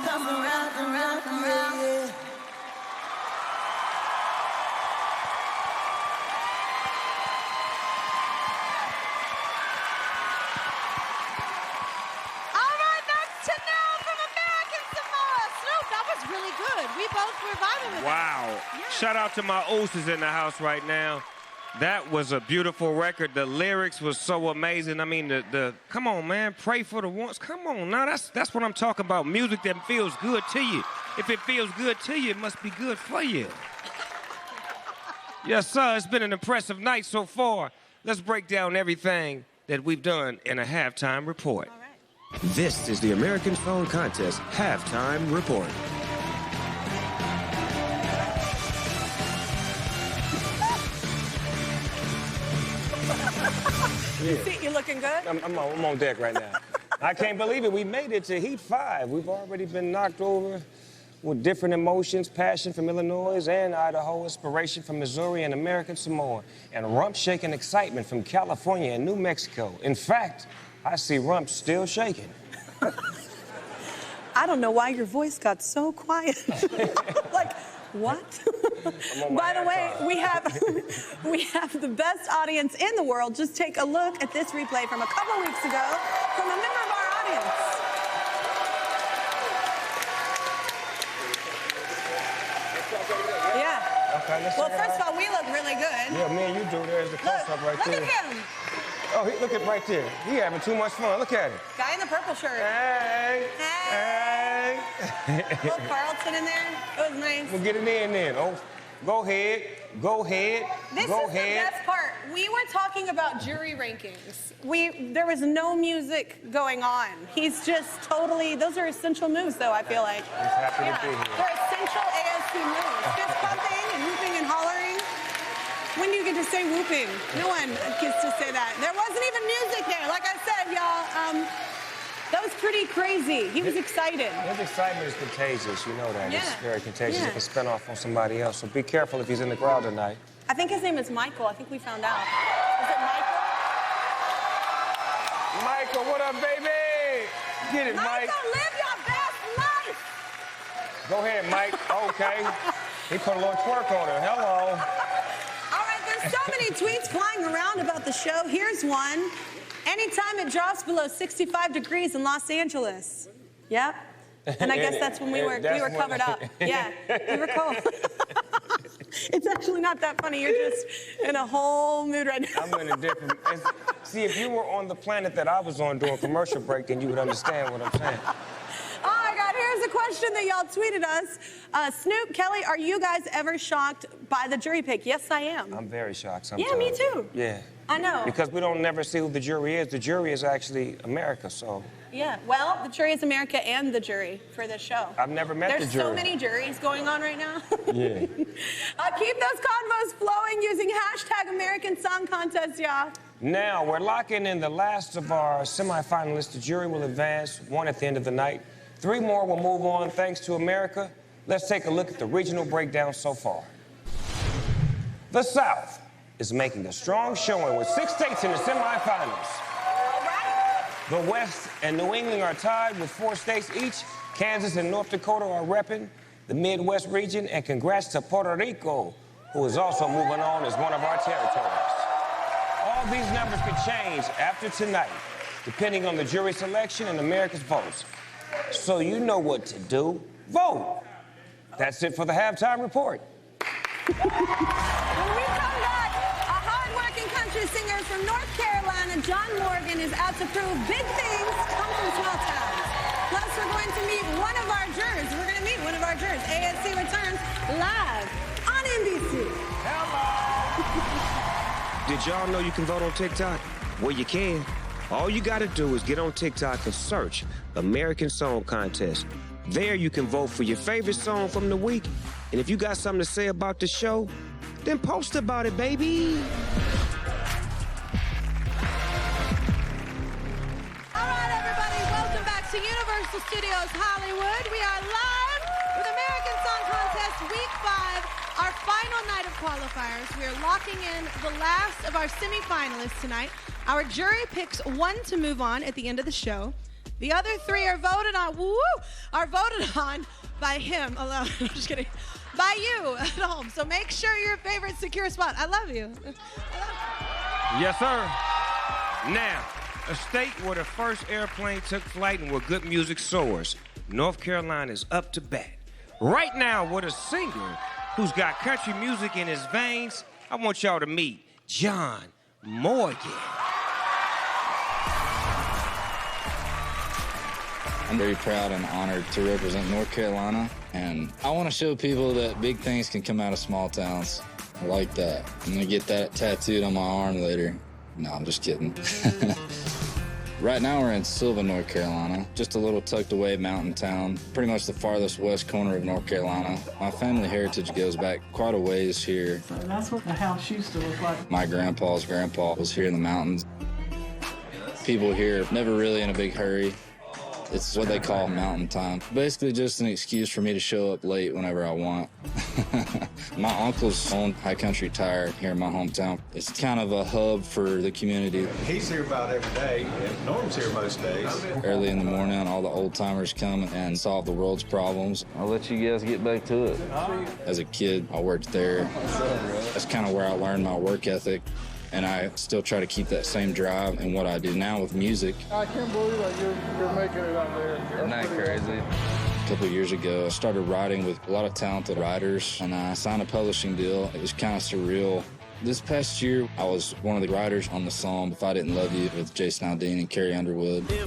come around and round and round. Yeah. All right, that's Tanel from American Samoa. Snoop, that was really good. We both were vibing with Wow. that. Shout out to my oldest in the house right now. That was a beautiful record. The lyrics was so amazing. I mean, the come on, man, pray for the ones. Come on, now that's what I'm talking about. Music that feels good to you. If it feels good to you, it must be good for you. Yes, sir. It's been an impressive night so far. Let's break down everything that we've done in a halftime report. This is the American Song Contest Halftime Report. You looking good? I'm on deck right now. I can't believe it. We made it to Heat 5. We've already been knocked over with different emotions, passion from Illinois and Idaho, inspiration from Missouri and American Samoa, and rump-shaking excitement from California and New Mexico. In fact, I see rump still shaking. I don't know why your voice got so quiet. Like, what? By the way, we have the best audience in the world. Just take a look at this replay from a couple weeks ago from a member of our audience. Okay, let's Well, check it first of out. all, we look really good. Yeah, me and you do. There's the close-up right Look there. at him. Oh, look at right there. He having too much fun. Look at him. Guy in the purple shirt. Hey. Hey. Little Carlton in there. It was nice. We'll get it in then. Oh, go ahead. Go ahead. This go is ahead. the best part. We were talking about jury rankings. There was no music going on. He's just totally, those are essential moves though, I feel like. He's happy to be here. They're essential ASC moves. Fist pumping and whooping and hollering. When do you get to say whooping? No one gets to say that. There wasn't even music there. Like I said, y'all, that was pretty crazy. He was excited. His excitement is contagious. You know that. Yeah. It's very contagious. Yeah. It can spin off on somebody else. So be careful if he's in the crowd tonight. I think his name is Michael. I think we found out. Is it Michael? Michael, what up, baby? Get it, Mike. Michael, live your best life. Go ahead, Mike. Okay. He put a little twerk on her. Hello. All right, there's so many tweets flying around about the show. Here's one. Anytime it drops below 65 degrees in Los Angeles. Yep. And I guess that's when we were covered up. Yeah, we were cold. It's actually not that funny. You're just in a whole mood right now. I'm in a different... See, if you were on the planet that I was on during commercial break, then you would understand what I'm saying. Oh my God, here's a question that y'all tweeted us. Snoop, Kelly, are you guys ever shocked by the jury pick? Yes, I am. I'm very shocked sometimes. Yeah, me too. Yeah. I know. Because we don't never see who the jury is. The jury is actually America, so... Yeah, well, the jury is America and the jury for this show. I've never met the jury. There's so many juries going on right now. Yeah. Keep those convos flowing using hashtag American Song Contest, y'all. Now, we're locking in the last of our semifinalists. The jury will advance, one at the end of the night. 3 more will move on, thanks to America. Let's take a look at the regional breakdown so far. The South is making a strong showing with 6 states in the semifinals. The West and New England are tied with 4 states each. Kansas and North Dakota are repping the Midwest region. And congrats to Puerto Rico, who is also moving on as one of our territories. All these numbers could change after tonight, depending on the jury selection and America's votes. So you know what to do. Vote. That's it for the halftime report. When we come back, a hard-working country singer from North Carolina, John Morgan, is out to prove big things come from small towns. Plus, we're going to meet one of our jurors. We're going to meet one of our jurors. ASC returns live on NBC. Did y'all know you can vote on TikTok? Well, you can. All you gotta do is get on TikTok and search American Song Contest. There you can vote for your favorite song from the week. And if you got something to say about the show, then post about it, baby. All right, everybody, welcome back to Universal Studios Hollywood. We are live with American Song Contest Week 5, our final night of qualifiers. We are locking in the last of our semifinalists tonight. Our jury picks 1 to move on at the end of the show. The other 3 are voted on by him alone. I'm just kidding. By you at home. So make sure your favorite secure spot. I love you. Yes, sir. Now, a state where the first airplane took flight and where good music soars. North Carolina is up to bat. Right now, with a singer who's got country music in his veins, I want y'all to meet John Morgan. I'm very proud and honored to represent North Carolina, and I want to show people that big things can come out of small towns. I like that. I'm gonna get that tattooed on my arm later. No, I'm just kidding. Right now we're in Sylvan, North Carolina, just a little tucked away mountain town, pretty much the farthest west corner of North Carolina. My family heritage goes back quite a ways here. So that's what the house used to look like. My grandpa's grandpa was here in the mountains. People here never really in a big hurry. It's what they call mountain time. Basically just an excuse for me to show up late whenever I want. My uncle's owned High Country Tire here in my hometown. It's kind of a hub for the community. He's here about every day, and Norm's here most days. Early in the morning, all the old timers come and solve the world's problems. I'll let you guys get back to it. As a kid, I worked there. That's kind of where I learned my work ethic. And I still try to keep that same drive in what I do now with music. I can't believe that you're making it out there. Isn't that crazy? A couple of years ago, I started writing with a lot of talented writers, and I signed a publishing deal. It was kind of surreal. This past year, I was one of the writers on the song If I Didn't Love You with Jason Aldean and Carrie Underwood. It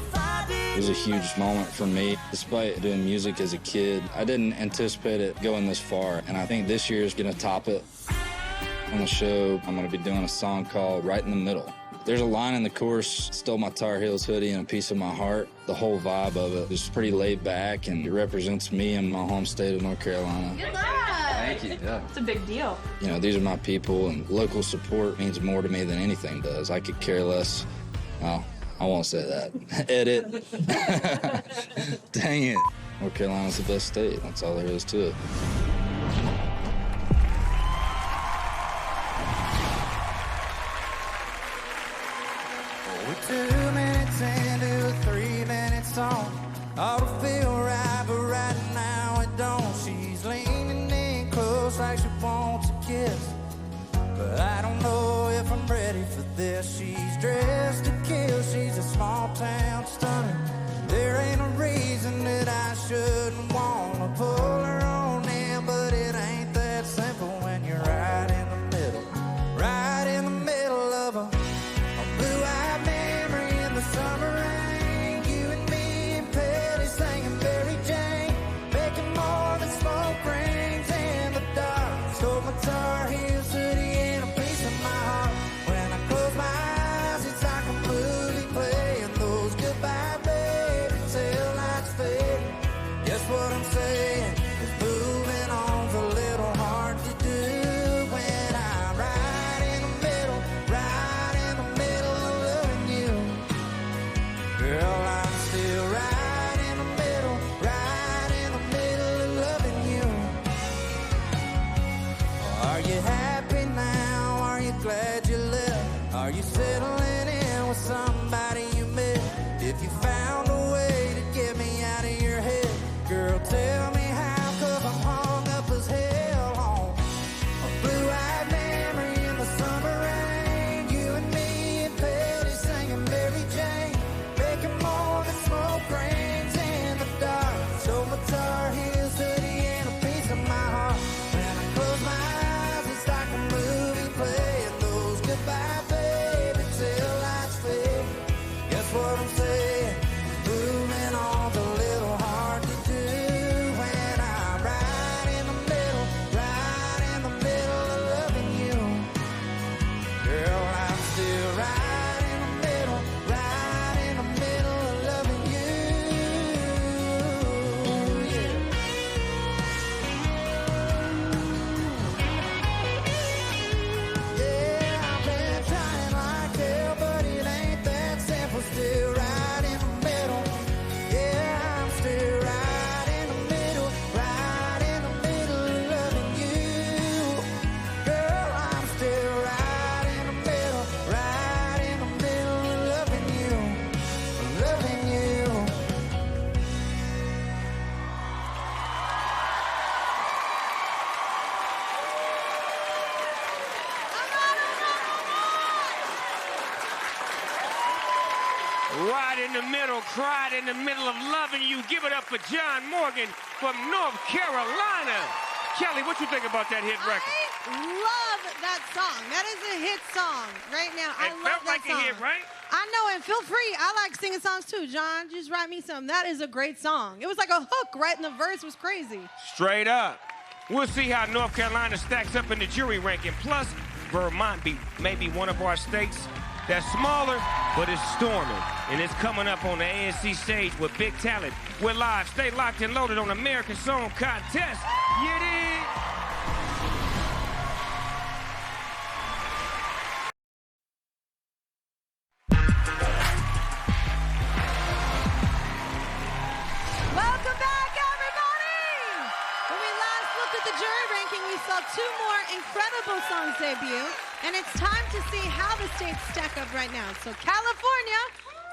was a huge moment for me. Despite doing music as a kid, I didn't anticipate it going this far, and I think this year is going to top it. On the show, I'm going to be doing a song called Right in the Middle. There's a line in the chorus, stole my Tar Heels hoodie and a piece of my heart. The whole vibe of it is pretty laid back, and it represents me and my home state of North Carolina. Good luck. Thank you. Yeah. It's a big deal. You know, these are my people, and local support means more to me than anything does. I could care less. Well, I won't say that. Edit. Dang it. North Carolina's the best state. That's all there is to it. We're 2 minutes into a 3-minute song. Ought to feel right, but right now it don't. She's leaning in close like she wants a kiss, but I don't know if I'm ready for this. She's dressed to kill, she's a small town stunner. There ain't a reason that I shouldn't wanna pull her on in, but it ain't that simple when you're right in the middle, right in the middle of a blue-eyed memory in the summer rain. You and me and Petty singing Mary Jane, making more than smoke rings in the dark. Stole my Tar Heels hoodie and a piece of my heart. When I close my eyes, it's like a movie playing those goodbye baby tail lights fading. Guess what I'm saying is moving on's a little hard to do when I'm right in the middle, right in the middle of loving you. Girl, I'm still right in the middle, right in the middle of loving you. Are you happy now? Are you glad you left? Are you settling in with somebody you met? If you found a way to get me out of your head, girl, tell me how, 'cause I'm hung up as hell on a blue-eyed memory in the summer rain. You and me and Petty singing Mary Jane, making more than smoke rings in the dark. Stole my Tar Heels hoodie and a piece of my heart. When I close my eyes, it's like a movie playing those goodbye baby tail lights fade. Guess what I'm saying? Moving on's a little hard to do when I'm right in the middle, right in the middle of loving you. Girl, I'm still right in the middle, right in the middle of loving you. Yeah. Yeah, I've been trying like hell, but it ain't that simple. Still right in the middle. Yeah, I'm still right in the middle, right in the middle of loving you. Girl, I'm still right in the middle, right in the middle of loving you, loving you. Right in the middle, cried in the middle of loving you. Give it up for John Morgan from North Carolina. Kelly, what you think about that hit record? I love that song. That is a hit song right now. I love felt that like song. a hit, right? I know, and feel free. I like singing songs too. John, just write me some. That is a great song. It was like a hook right in the verse. It was crazy. Straight up. We'll see how North Carolina stacks up in the jury ranking. Plus, Vermont may be one of our states that's smaller, but it's storming. And it's coming up on the ANC stage with big talent. We're live. Stay locked and loaded on American Song Contest. You dig? Welcome back, everybody! When we last looked at the jury ranking, we saw 2 more incredible songs debut, and it's time to see how the states stack up right now. So California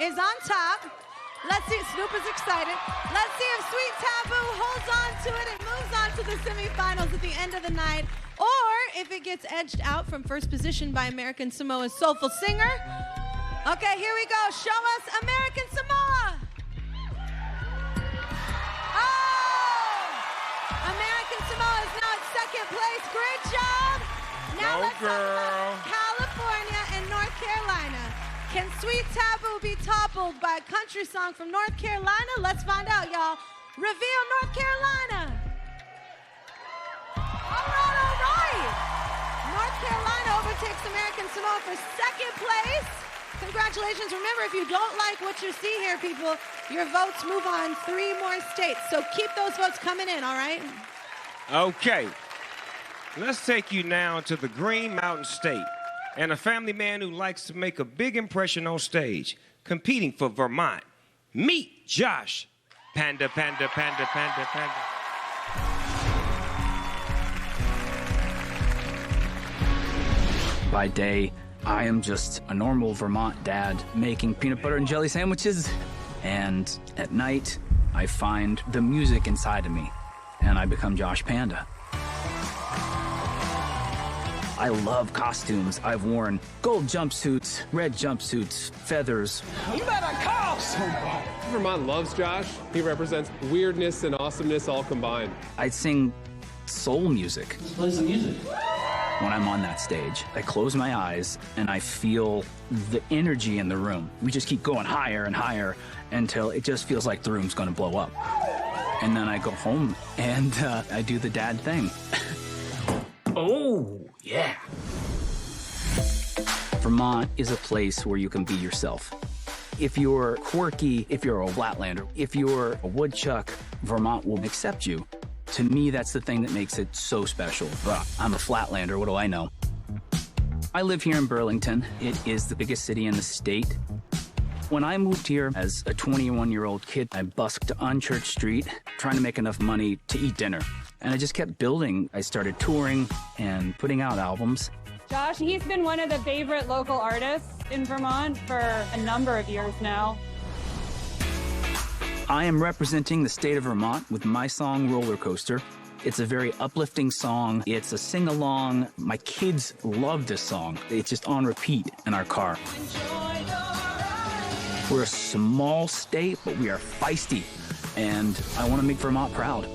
is on top. Let's see, Snoop is excited. Let's see if Sweet Taboo holds on to it and moves on to the semifinals at the end of the night, or if it gets edged out from first position by American Samoa's Soulful Singer. Okay, here we go. Show us American Samoa. Oh! great job. Now Go, let's talk girl. about California and North Carolina. Can Sweet Taboo be toppled by a country song from North Carolina? Let's find out, y'all. Reveal North Carolina. All right. North Carolina overtakes American Samoa for second place. Congratulations. Remember, if you don't like what you see here, people, your votes move on 3 more states. So keep those votes coming in, all right? Okay. Let's take you now to the Green Mountain State and a family man who likes to make a big impression on stage, competing for Vermont. Meet Josh. Panda, panda, panda, panda, panda. By day, I am just a normal Vermont dad making peanut butter and jelly sandwiches. And at night, I find the music inside of me, and I become Josh Panda. I love costumes. I've worn gold jumpsuits, red jumpsuits, feathers. You better call somebody. Vermont loves Josh. He represents weirdness and awesomeness all combined. I sing soul music. Play some music. When I'm on that stage, I close my eyes and I feel the energy in the room. We just keep going higher and higher until it just feels like the room's gonna blow up. And then I go home and I do the dad thing. Oh, yeah. Vermont is a place where you can be yourself. If you're quirky, if you're a Flatlander, if you're a woodchuck, Vermont will accept you. To me, that's the thing that makes it so special. But I'm a Flatlander, what do I know? I live here in Burlington. It is the biggest city in the state. When I moved here as a 21-year-old kid, I busked on Church Street trying to make enough money to eat dinner. And I just kept building. I started touring and putting out albums. Josh, he's been one of the favorite local artists in Vermont for a number of years now. I am representing the state of Vermont with my song, Roller Coaster. It's a very uplifting song. It's a sing-along. My kids love this song. It's just on repeat in our car. We're a small state, but we are feisty, and I want to make Vermont proud.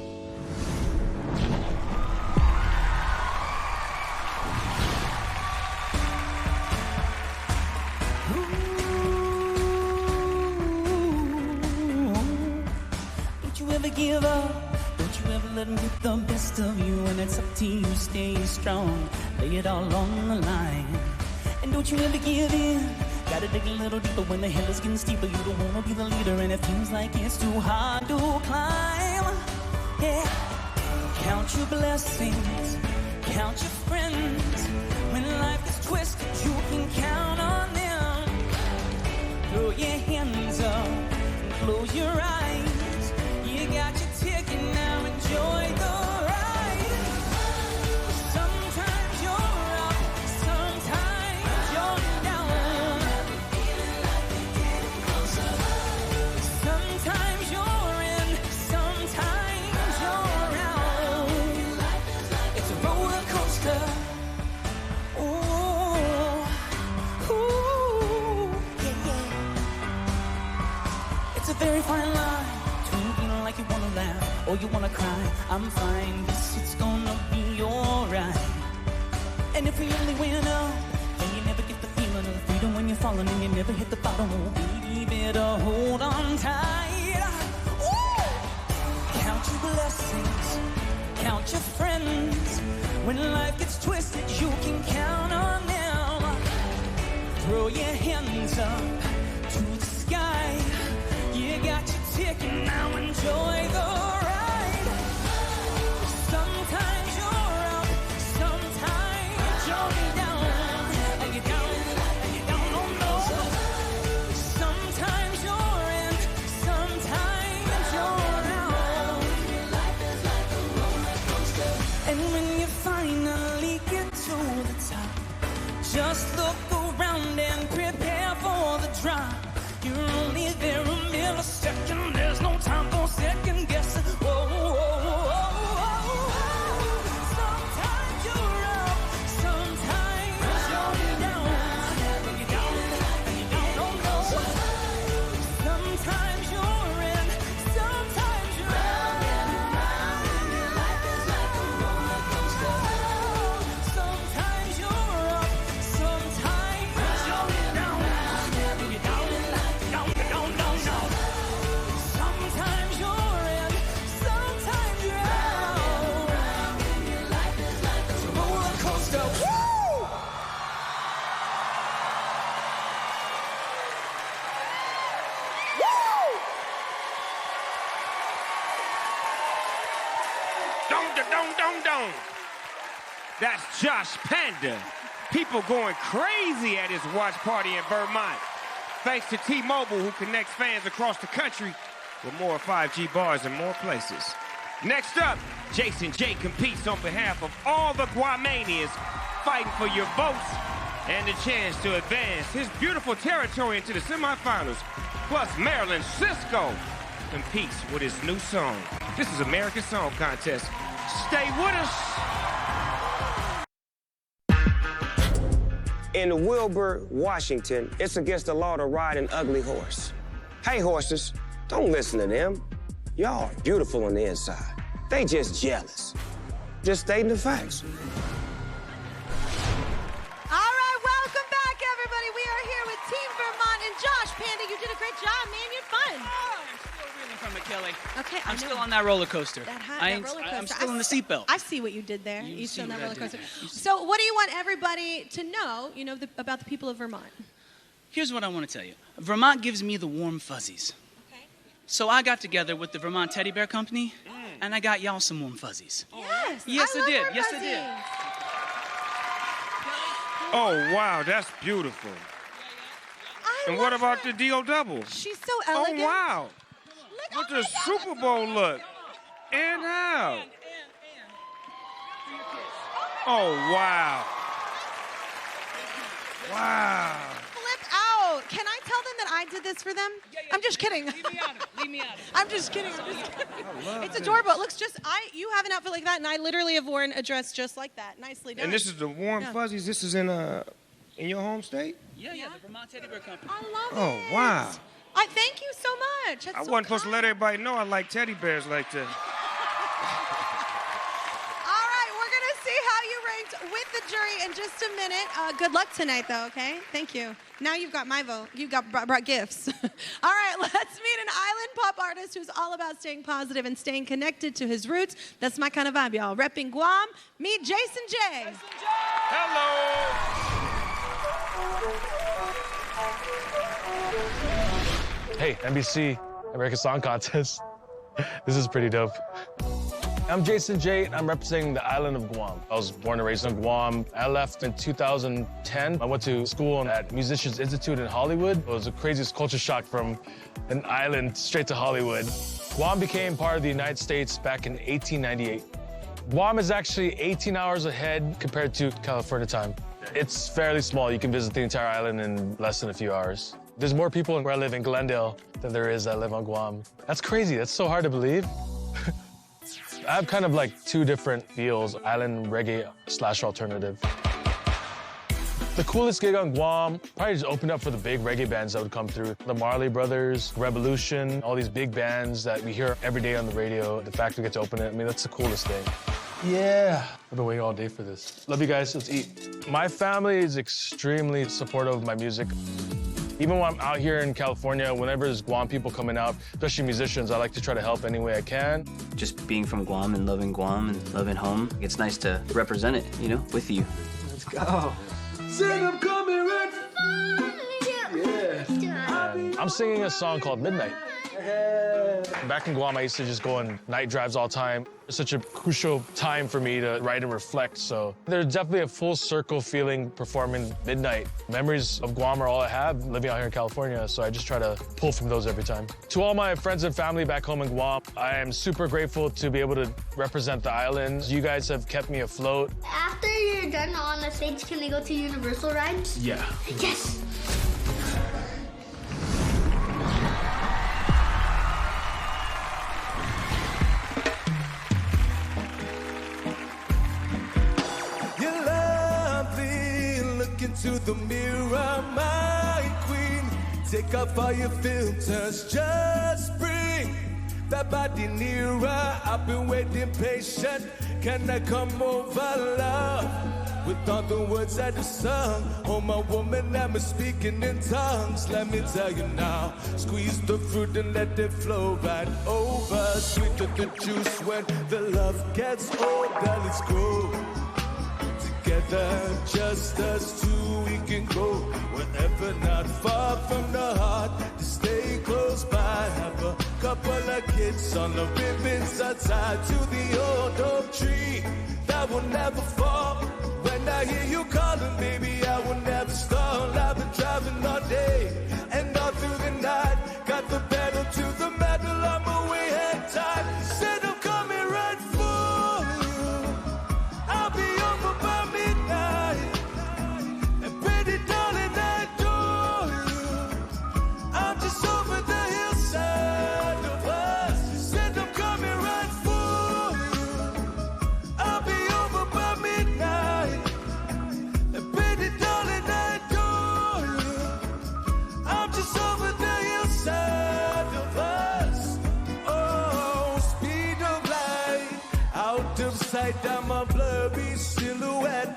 Give up. Don't you ever let them get the best of you. And it's up to you, stay strong. Lay it all on the line. And don't you ever give in. Gotta dig a little deeper when the hill is getting steeper. You don't wanna be the leader and it feels like it's too hard to climb. Yeah. Count your blessings. Count your friends. When life gets twisted, you can count on them. Throw your hands up and close your eyes. You got your ticket now, enjoy the ride. Sometimes you're up, sometimes you're down. Sometimes you're in, sometimes you're out. It's a roller coaster. Ooh, ooh, yeah, yeah. It's a very fine line. Like you wanna laugh or you wanna cry, I'm fine, yes, it's gonna be alright. And if we only went up, then you never get the feeling of the freedom when you're falling and you never hit the bottom. Oh, baby, better hold on tight. Ooh! Count your blessings, count your friends. When life gets twisted, you can count on them. Throw your hands up to the sky. You got your ticket now, enjoy the ride. Sometimes you're up, sometimes you're down. And you're down, and you're down, oh no. Sometimes you're in, sometimes you're out. Life is like a roller coaster. And when you finally get to the top, just look around and prepare for the drop. You're only there a millisecond, there's no time for second guessing. Dong. That's Josh Panda. People going crazy at his watch party in Vermont. Thanks to T-Mobile, who connects fans across the country with more 5G bars in more places. Next up, Jason J competes on behalf of all the Guamanians fighting for your votes and the chance to advance his beautiful territory into the semifinals. Plus, Marilyn Cisco competes with his new song. This is American Song Contest. Stay with us. In Wilbur, Washington, it's against the law to ride an ugly horse. Hey, horses, don't listen to them. Y'all are beautiful on the inside. They just jealous. Just stating the facts. All right, welcome back, everybody. We are here with Team Vermont and Josh Panda. You did a great job, man. You had fun. I'm still reeling from it, Kelly. Okay, I'm still on that roller coaster. That roller coaster. I'm still in the seatbelt. I see what you did there. You still on that roller what I coaster. did. So, what do you want everybody to know? About the people of Vermont. Here's what I want to tell you. Vermont gives me the warm fuzzies. Okay. So I got together with the Vermont Teddy Bear Company, and I got y'all some warm fuzzies. Yes, I did. Yes, I did. Oh, wow, that's beautiful. And what about the deal double? She's so elegant. Oh, wow. With the Super Bowl look. And how? Oh, wow. Wow. Flip out. Can I tell them that I did this for them? I'm just kidding. Leave me out of it. Leave me out of it. I'm just kidding. It's adorable. It looks just, you have an outfit like that, and I literally have worn a dress just like that. Nicely done. And this is the warm fuzzies. This is in your home state? Yeah, the Vermont Teddy Bear Company. I love it. Oh, wow. I thank you so much. That's I so wasn't supposed to let everybody know I like teddy bears like that. All right, we're going to see how you ranked with the jury in just a minute. Good luck tonight, though, okay? Thank you. Now you've got my vote. You've brought gifts. All right, let's meet an island pop artist who's all about staying positive and staying connected to his roots. That's my kind of vibe, y'all. Repping Guam, meet Jason J. Hello. Hey, NBC, American Song Contest. This is pretty dope. I'm Jason J, and I'm representing the island of Guam. I was born and raised in Guam. I left in 2010. I went to school at Musicians Institute in Hollywood. It was the craziest culture shock from an island straight to Hollywood. Guam became part of the United States back in 1898. Guam is actually 18 hours ahead compared to California time. It's fairly small. You can visit the entire island in less than a few hours. There's more people where I live in Glendale than there is that live on Guam. That's crazy. That's so hard to believe. I have kind of like two different feels, island reggae / alternative. The coolest gig on Guam probably just opened up for the big reggae bands that would come through. The Marley Brothers, Revolution, all these big bands that we hear every day on the radio. The fact we get to open it, I mean, that's the coolest thing. Yeah. I've been waiting all day for this. Love you guys. Let's eat. My family is extremely supportive of my music. Even when I'm out here in California, whenever there's Guam people coming out, especially musicians, I like to try to help any way I can. Just being from Guam and loving home, it's nice to represent it, with you. Let's go. Sing, I'm coming right. Yeah. I'm singing a song called Midnight. Back in Guam, I used to just go on night drives all the time. It's such a crucial time for me to write and reflect, so there's definitely a full circle feeling performing Midnight. Memories of Guam are all I have living out here in California, so I just try to pull from those every time. To all my friends and family back home in Guam, I am super grateful to be able to represent the island. You guys have kept me afloat. After you're done on the stage, can they go to Universal rides? Yeah. Yes! To the mirror, my queen. Take off all your filters, just bring that body nearer. I've been waiting patient. Can I come over, love? With all the words that you sung. Oh, my woman, I'm speaking in tongues. Let me tell you now. Squeeze the fruit and let it flow right over. Sweeter the juice when the love gets older. Let's go. Together, just us two, we can go wherever, not far from the heart. To stay close by, have a couple of kids on the ribbons are tied to the old oak tree that will never fall. When I hear you calling, baby, I will never stall. I've been driving all day and all through the night. Got the pedal to the metal, I'm away head tight. Said I'm coming right for you. I'll be over by midnight. And pretty darling, I adore you. I'm just over the hillside of us. Said I'm coming right for you. I'll be over by midnight. And pretty darling, I adore you. I'm just over the hillside of us. Oh, speed of light, out of sight, I'm a blurry silhouette.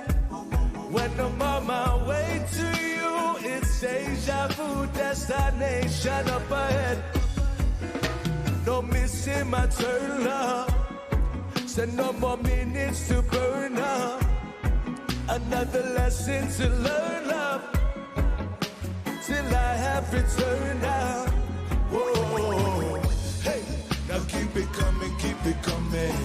When I'm on my way to you, it's deja vu destination up ahead. No missing my turn, love. Said no more minutes to burn up. Another lesson to learn, love. Till I have returned now. Whoa, hey, now keep it coming, keep it coming.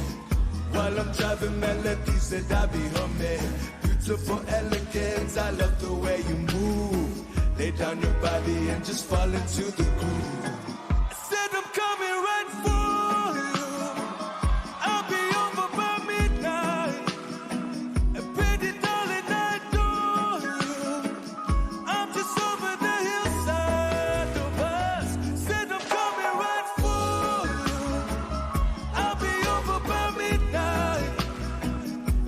While I'm driving melodies that I be humming. Beautiful elegance, I love the way you move. Lay down your body and just fall into the groove. I said I'm coming right for you. I'll be over by midnight. And pretty darling, I adore you. I'm just over the hillside of us. Said I'm coming right for you. I'll be over by midnight.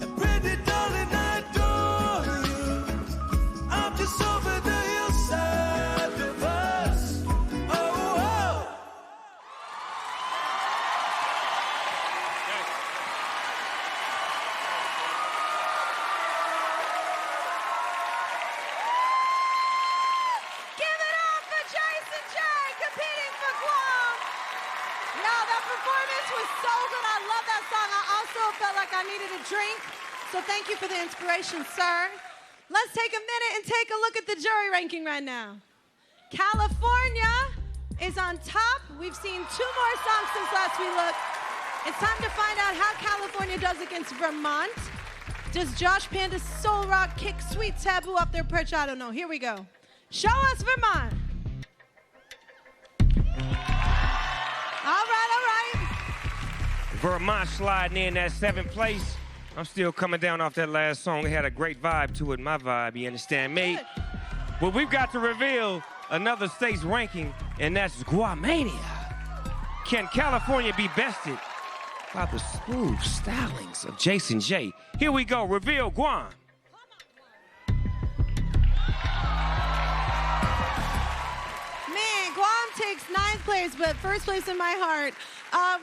And pretty darling, I adore you. I'm just over the hillside of us. Oh, oh. Give it up for Jason J competing for Guam. Now that performance was so good. I love that song. I also felt like I needed a drink. So thank you for the inspiration, sir. Let's take a minute and take a look at the jury ranking right now. California is on top. We've seen 2 more songs since last we looked. It's time to find out how California does against Vermont. Does Josh Panda's Soul Rock kick Sweet Taboo up their perch? I don't know. Here we go. Show us Vermont. All right. Vermont sliding in at 7th place. I'm still coming down off that last song. It had a great vibe to it, my vibe, you understand me? Well, we've got to reveal another state's ranking, and that's Guamania. Can California be bested by the smooth stylings of Jason J? Here we go, reveal Guam. Man, Guam takes 9th place, but 1st place in my heart.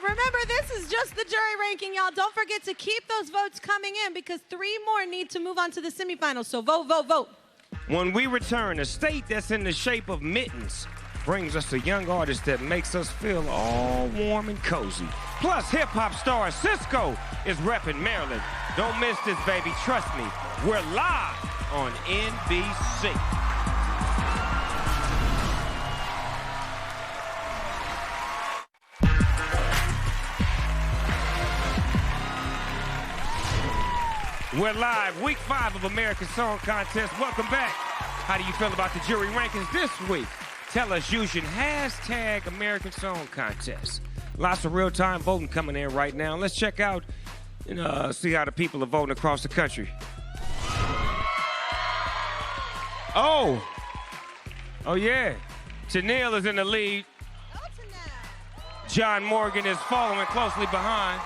Remember, this is just the jury ranking, y'all. Don't forget to keep those votes coming in because 3 more need to move on to the semifinals. So vote, vote, vote. When we return, a state that's in the shape of mittens brings us a young artist that makes us feel all warm and cozy. Plus, hip-hop star Cisco is repping Maryland. Don't miss this, baby. Trust me. We're live on NBC. We're live, week 5 of American Song Contest. Welcome back. How do you feel about the jury rankings this week? Tell us using hashtag American Song Contest. Lots of real-time voting coming in right now. Let's check out and see how the people are voting across the country. Oh yeah. Chanel is in the lead. John Morgan is following closely behind.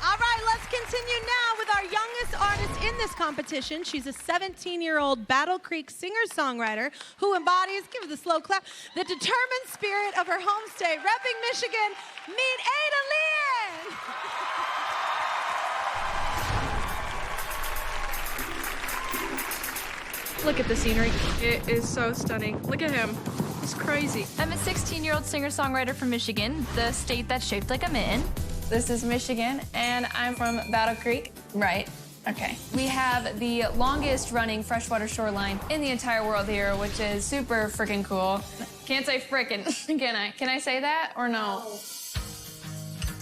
All right, let's continue now with our youngest artist in this competition. She's a 17-year-old Battle Creek singer-songwriter who embodies, give it the slow clap, the determined spirit of her home state. Repping Michigan, meet Ada Leon. Look at the scenery. It is so stunning. Look at him. It's crazy. I'm a 16-year-old singer-songwriter from Michigan, the state that's shaped like a mitten. This is Michigan, and I'm from Battle Creek. Right. Okay. We have the longest running freshwater shoreline in the entire world here, which is super freaking cool. Can't say frickin', can I? Can I say that or no?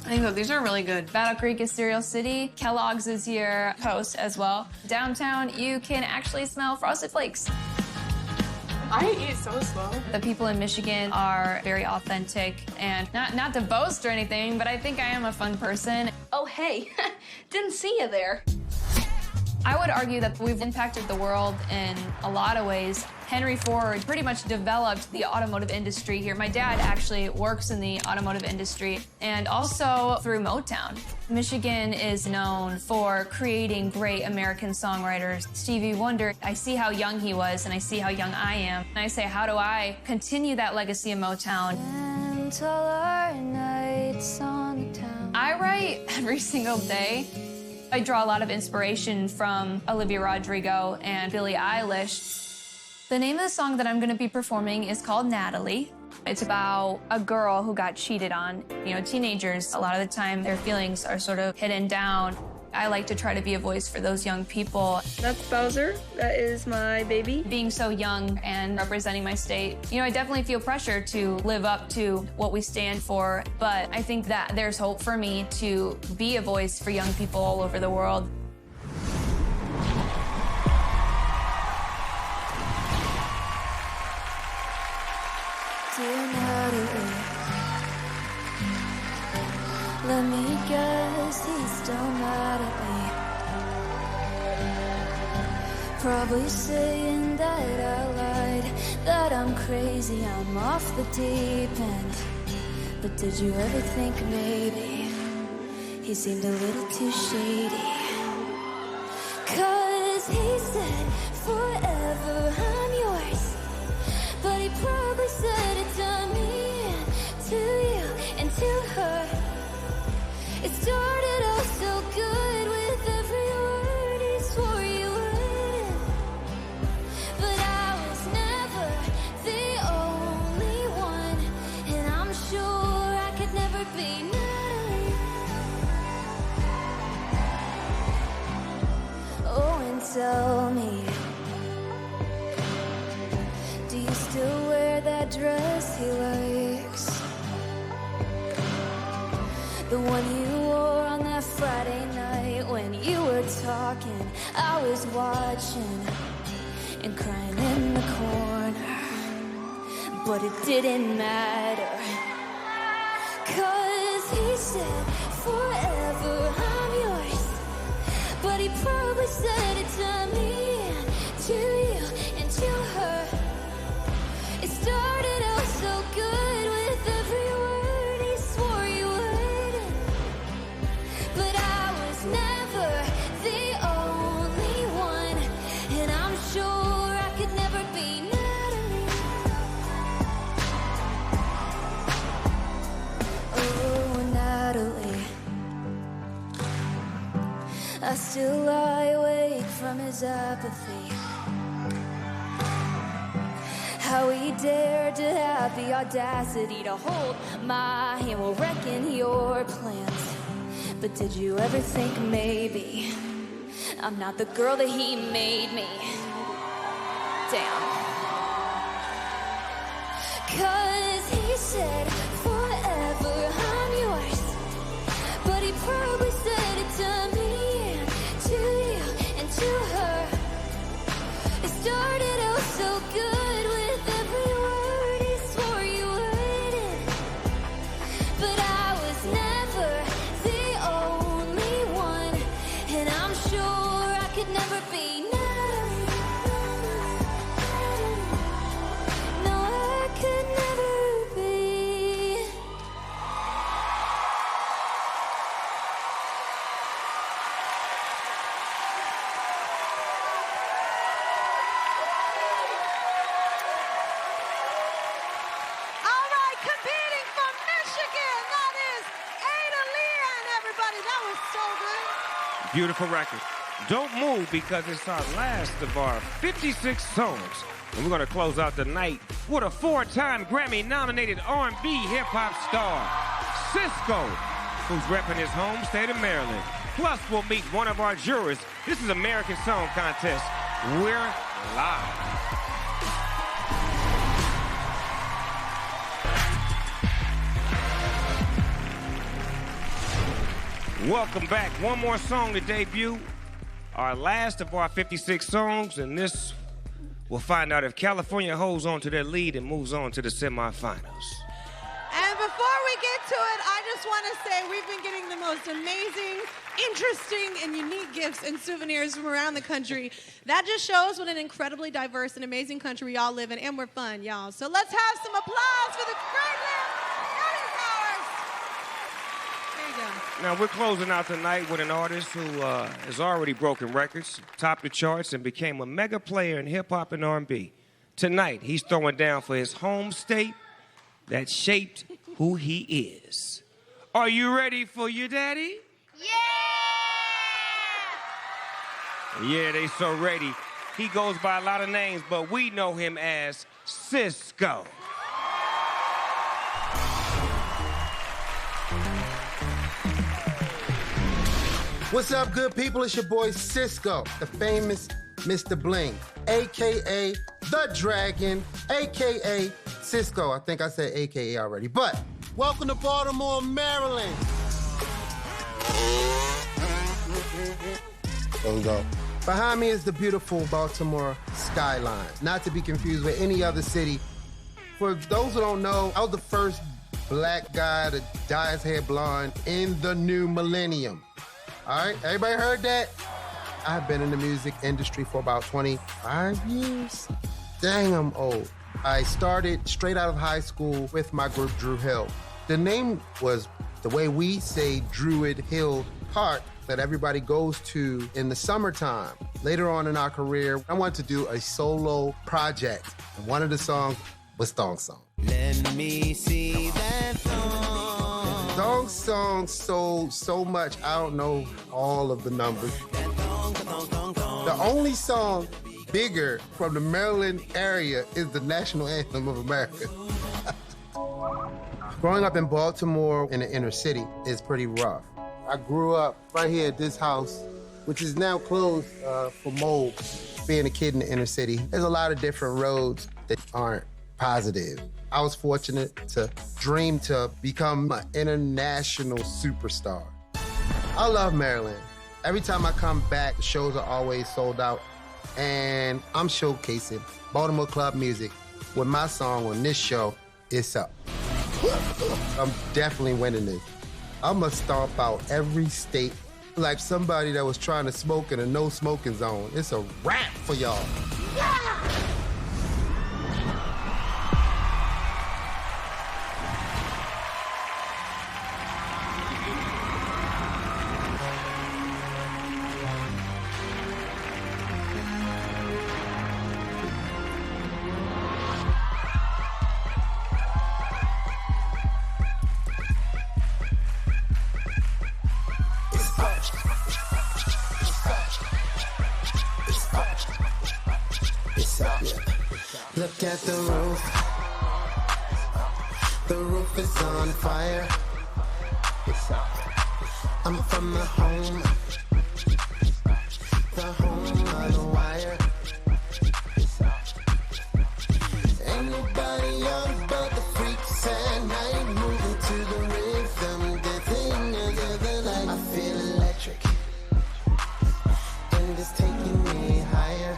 I think that these are really good. Battle Creek is Cereal City. Kellogg's is your coast as well. Downtown, you can actually smell Frosted Flakes. I eat so slow. The people in Michigan are very authentic, and not to boast or anything, but I think I am a fun person. Oh, hey, didn't see you there. I would argue that we've impacted the world in a lot of ways. Henry Ford pretty much developed the automotive industry here. My dad actually works in the automotive industry, and also through Motown. Michigan is known for creating great American songwriters. Stevie Wonder, I see how young he was, and I see how young I am. And I say, how do I continue that legacy of Motown? Until our nights on the town. I write every single day. I draw a lot of inspiration from Olivia Rodrigo and Billie Eilish. The name of the song that I'm going to be performing is called Natalie. It's about a girl who got cheated on. You know, teenagers, a lot of the time, their feelings are sort of hidden down. I like to try to be a voice for those young people. That's Bowser. That is my baby. Being so young and representing my state, you know, I definitely feel pressure to live up to what we stand for, but I think that there's hope for me to be a voice for young people all over the world. Dear Natalie, let me guess, he's still mad at me. Probably saying that I lied, that I'm crazy, I'm off the deep end. But did you ever think maybe he seemed a little too shady? 'Cause he said forever I'm yours, but he probably said it to me, to you, and to her. It started off so good with every word he swore you would. But I was never the only one, and I'm sure I could never be Natalie. Oh, and tell me, do you still wear that dress he likes? The one you wore on that Friday night when you were talking, I was watching and crying in the corner. But it didn't matter, 'cause he said forever I'm yours, but he probably said it to me, to you, and to her. It started out so good with every word he swore you would. But I was never the only one, and I'm sure I could never be Natalie. Oh, Natalie, I still lie awake from his apathy. How he dared to have the audacity to hold my hand while wrecking your plans. But did you ever think maybe I'm not the girl that he made me? Damn. 'Cause he said forever I'm yours, but he probably said it to me, to you, and to her. It started out so good with every word he swore you would. But I was never the only one, and I'm sure I could never be Natalie. No, I could never be. All right, competing from Michigan, that is Ada Leanne, everybody. That was so good. Beautiful record. Don't move, because it's our last of our 56 songs. And we're going to close out the night with a 4-time Grammy-nominated R&B hip-hop star, Cisco, who's repping his home state of Maryland. Plus, we'll meet one of our jurors. This is American Song Contest. We're live. Welcome back. One more song to debut. Our last of our 56 songs, and this will find out if California holds on to their lead and moves on to the semifinals. And before we get to it, I just want to say we've been getting the most amazing, interesting, and unique gifts and souvenirs from around the country. That just shows what an incredibly diverse and amazing country we all live in, and we're fun, y'all. So let's have some applause for the great There you go. Now, we're closing out tonight with an artist who has already broken records, topped the charts, and became a mega player in hip-hop and R&B. Tonight, he's throwing down for his home state that shaped who he is. Are you ready for your daddy? Yeah! Yeah, they so ready. He goes by a lot of names, but we know him as Cisco. What's up, good people? It's your boy Cisco, the famous Mr. Bling, a.k.a. The Dragon, a.k.a. Cisco. I think I said a.k.a. already, but welcome to Baltimore, Maryland. There we go. Behind me is the beautiful Baltimore skyline, not to be confused with any other city. For those who don't know, I was the first black guy to dye his hair blonde in the new millennium. All right, everybody heard that? I've been in the music industry for about 25 years. Dang, I'm old. I started straight out of high school with my group, Drew Hill. The name was the way we say Druid Hill Park that everybody goes to in the summertime. Later on in our career, I wanted to do a solo project. And one of the songs was Thong Song. Let me see that Thong Song sold so much, I don't know all of the numbers. The only song bigger from the Maryland area is the national anthem of America. Growing up in Baltimore in the inner city is pretty rough. I grew up right here at this house, which is now closed for mold. Being a kid in the inner city, there's a lot of different roads that aren't positive. I was fortunate to dream to become an international superstar. I love Maryland. Every time I come back, the shows are always sold out. And I'm showcasing Baltimore club music with my song on this show, It's Up. I'm definitely winning this. I'm gonna stomp out every state like somebody that was trying to smoke in a no smoking zone. It's a wrap for y'all. Yeah! Look at the roof. The roof is on fire. I'm from the home. The home of the wire. Ain't nobody young but the freaks at night. Moving to the rhythm. The thing is the light. I feel electric. And it's taking me higher.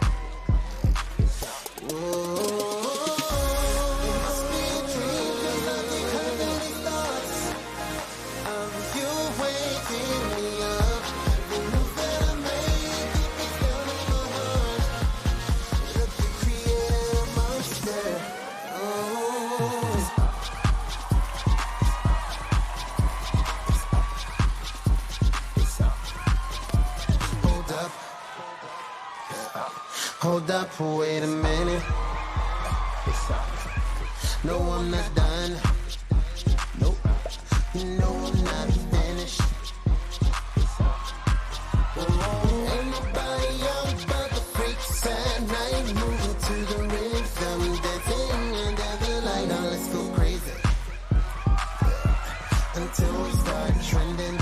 Hold up, wait a minute. No, I'm not done. Nope. No, I'm not finished. Ain't nobody young but the freaks at night. Moving to the rhythm, dancing under the light. Now let's go crazy until we start trending.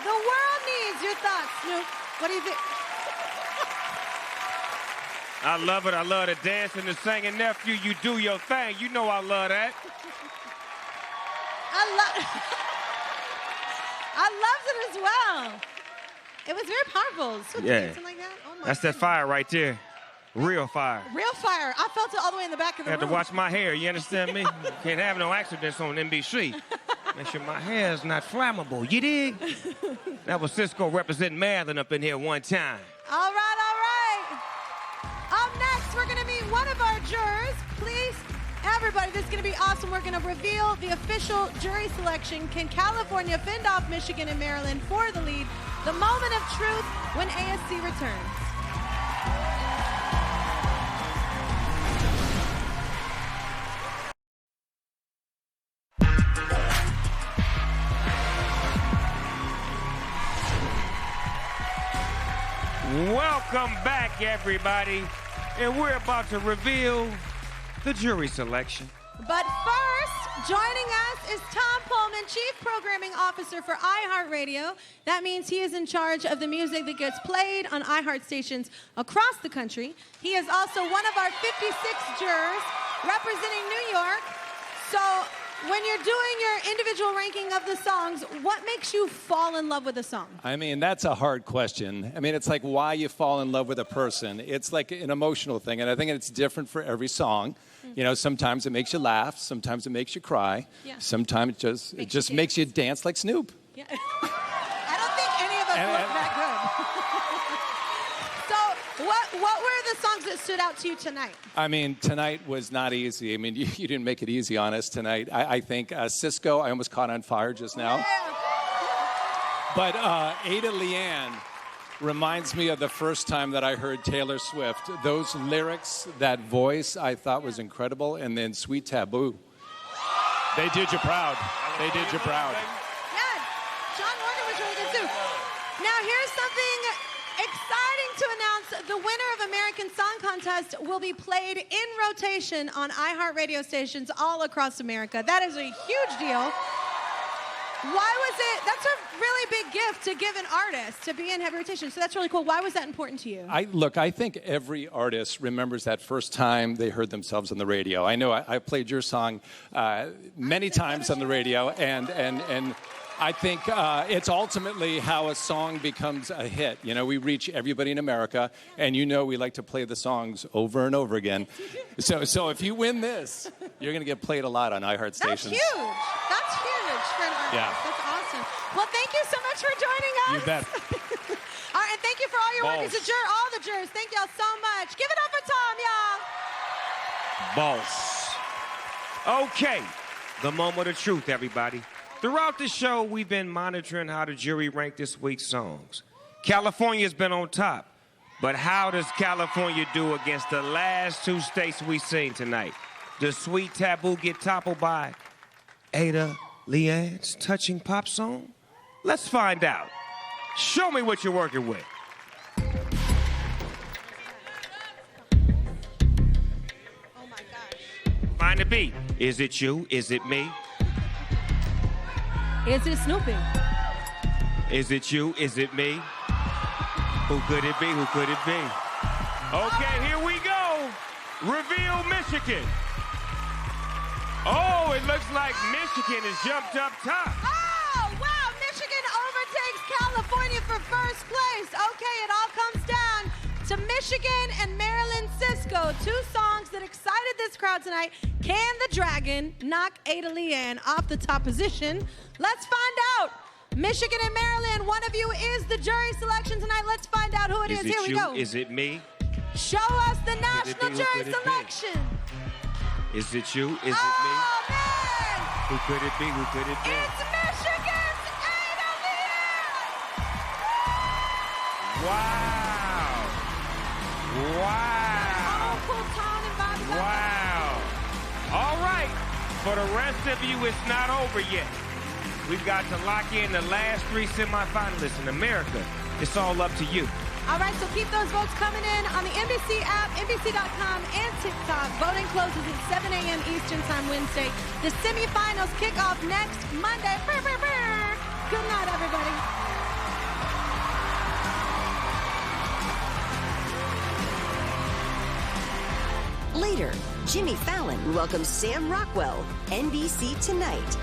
The world needs your thoughts, Snoop. What do you think? I love it. I love the dancing, the singing. Nephew, you do your thing. You know I love that. I loved it as well. It was very powerful. So dancing like that. Oh my That's that fire right there. Real fire. Real fire. I felt it all the way in the back of the I have room. to watch my hair, you understand me? Can't have no accidents on NBC. Make sure my hair is not flammable, you dig? That was Cisco representing Maryland up in here one time. All right, all right. Up next, we're going to meet one of our jurors. Please, everybody, this is going to be awesome. We're going to reveal the official jury selection. Can California fend off Michigan and Maryland for the lead? The moment of truth when ASC returns. Welcome back, everybody. And we're about to reveal the jury selection. But first, joining us is Tom Pullman, Chief Programming Officer for iHeartRadio. That means he is in charge of the music that gets played on iHeart stations across the country. He is also one of our 56 jurors representing New York. So when you're doing your individual ranking of the songs, what makes you fall in love with a song? I mean, that's a hard question. I mean, it's like why you fall in love with a person. It's like an emotional thing, and I think it's different for every song. You know, sometimes it makes you laugh, sometimes it makes you cry, sometimes it just makes you dance like Snoop. Yeah. I don't think any of us look that good. So what were the songs that stood out to you tonight? I mean, tonight was not easy. I mean, you didn't make it easy on us tonight. I think Cisco, I almost caught on fire just now. But Ada Leanne reminds me of the first time that I heard Taylor Swift. Those lyrics, that voice, I thought was incredible. And then Sweet Taboo. They did you proud. They did you proud. Yeah, John Morgan was really good too. Now here's something exciting to announce. The winner of American Song Contest will be played in rotation on iHeartRadio stations all across America. That is a huge deal. Why was it, that's a really big gift to give an artist to be in heavy rotation, so that's really cool. Why was that important to you? I think every artist remembers that first time they heard themselves on the radio. I know I played your song many times on the radio, and I think it's ultimately how a song becomes a hit. You know, we reach everybody in America, and you know we like to play the songs over and over again. So if you win this, you're going to get played a lot on iHeart stations. That's huge. That's huge for an artist. Yeah. That's awesome. Well, thank you so much for joining us. You bet. All right, and thank you for all your work as a juror, all the jurors. Thank y'all so much. Give it up for Tom, y'all. Boss. Okay, the moment of truth, everybody. Throughout the show, we've been monitoring how the jury ranked this week's songs. California's been on top, but how does California do against the last two states we've seen tonight? Does Sweet Taboo get toppled by Ada Leanne's touching pop song? Let's find out. Show me what you're working with. Oh my gosh. Find the beat. Is it you? Is it me? Is it Snoopy? Is it you? Is it me? Who could it be? Who could it be? Okay, here we go. Reveal Michigan. Oh, it looks like Michigan has jumped up top. Oh, wow. Michigan overtakes California for first place. Okay, it all comes down to Michigan and Maryland Cisco, two songs that excited this crowd tonight. Can the Dragon knock Ada Leanne off the top position? Let's find out. Michigan and Maryland, one of you is the jury selection tonight. Let's find out who it is. Here we go. Is it me? Show us the national jury selection. Is it you? Is it me? Oh, man. Who could it be? Who could it be? It's Michigan's Ada Leanne. Wow. Wow. Wow. All right. For the rest of you, it's not over yet. We've got to lock in the last three semifinalists in America. It's all up to you. All right, so keep those votes coming in on the NBC app, NBC.com, and TikTok. Voting closes at 7 a.m. Eastern Time Wednesday. The semifinals kick off next Monday. Good night, everybody. Later, Jimmy Fallon welcomes Sam Rockwell, NBC Tonight.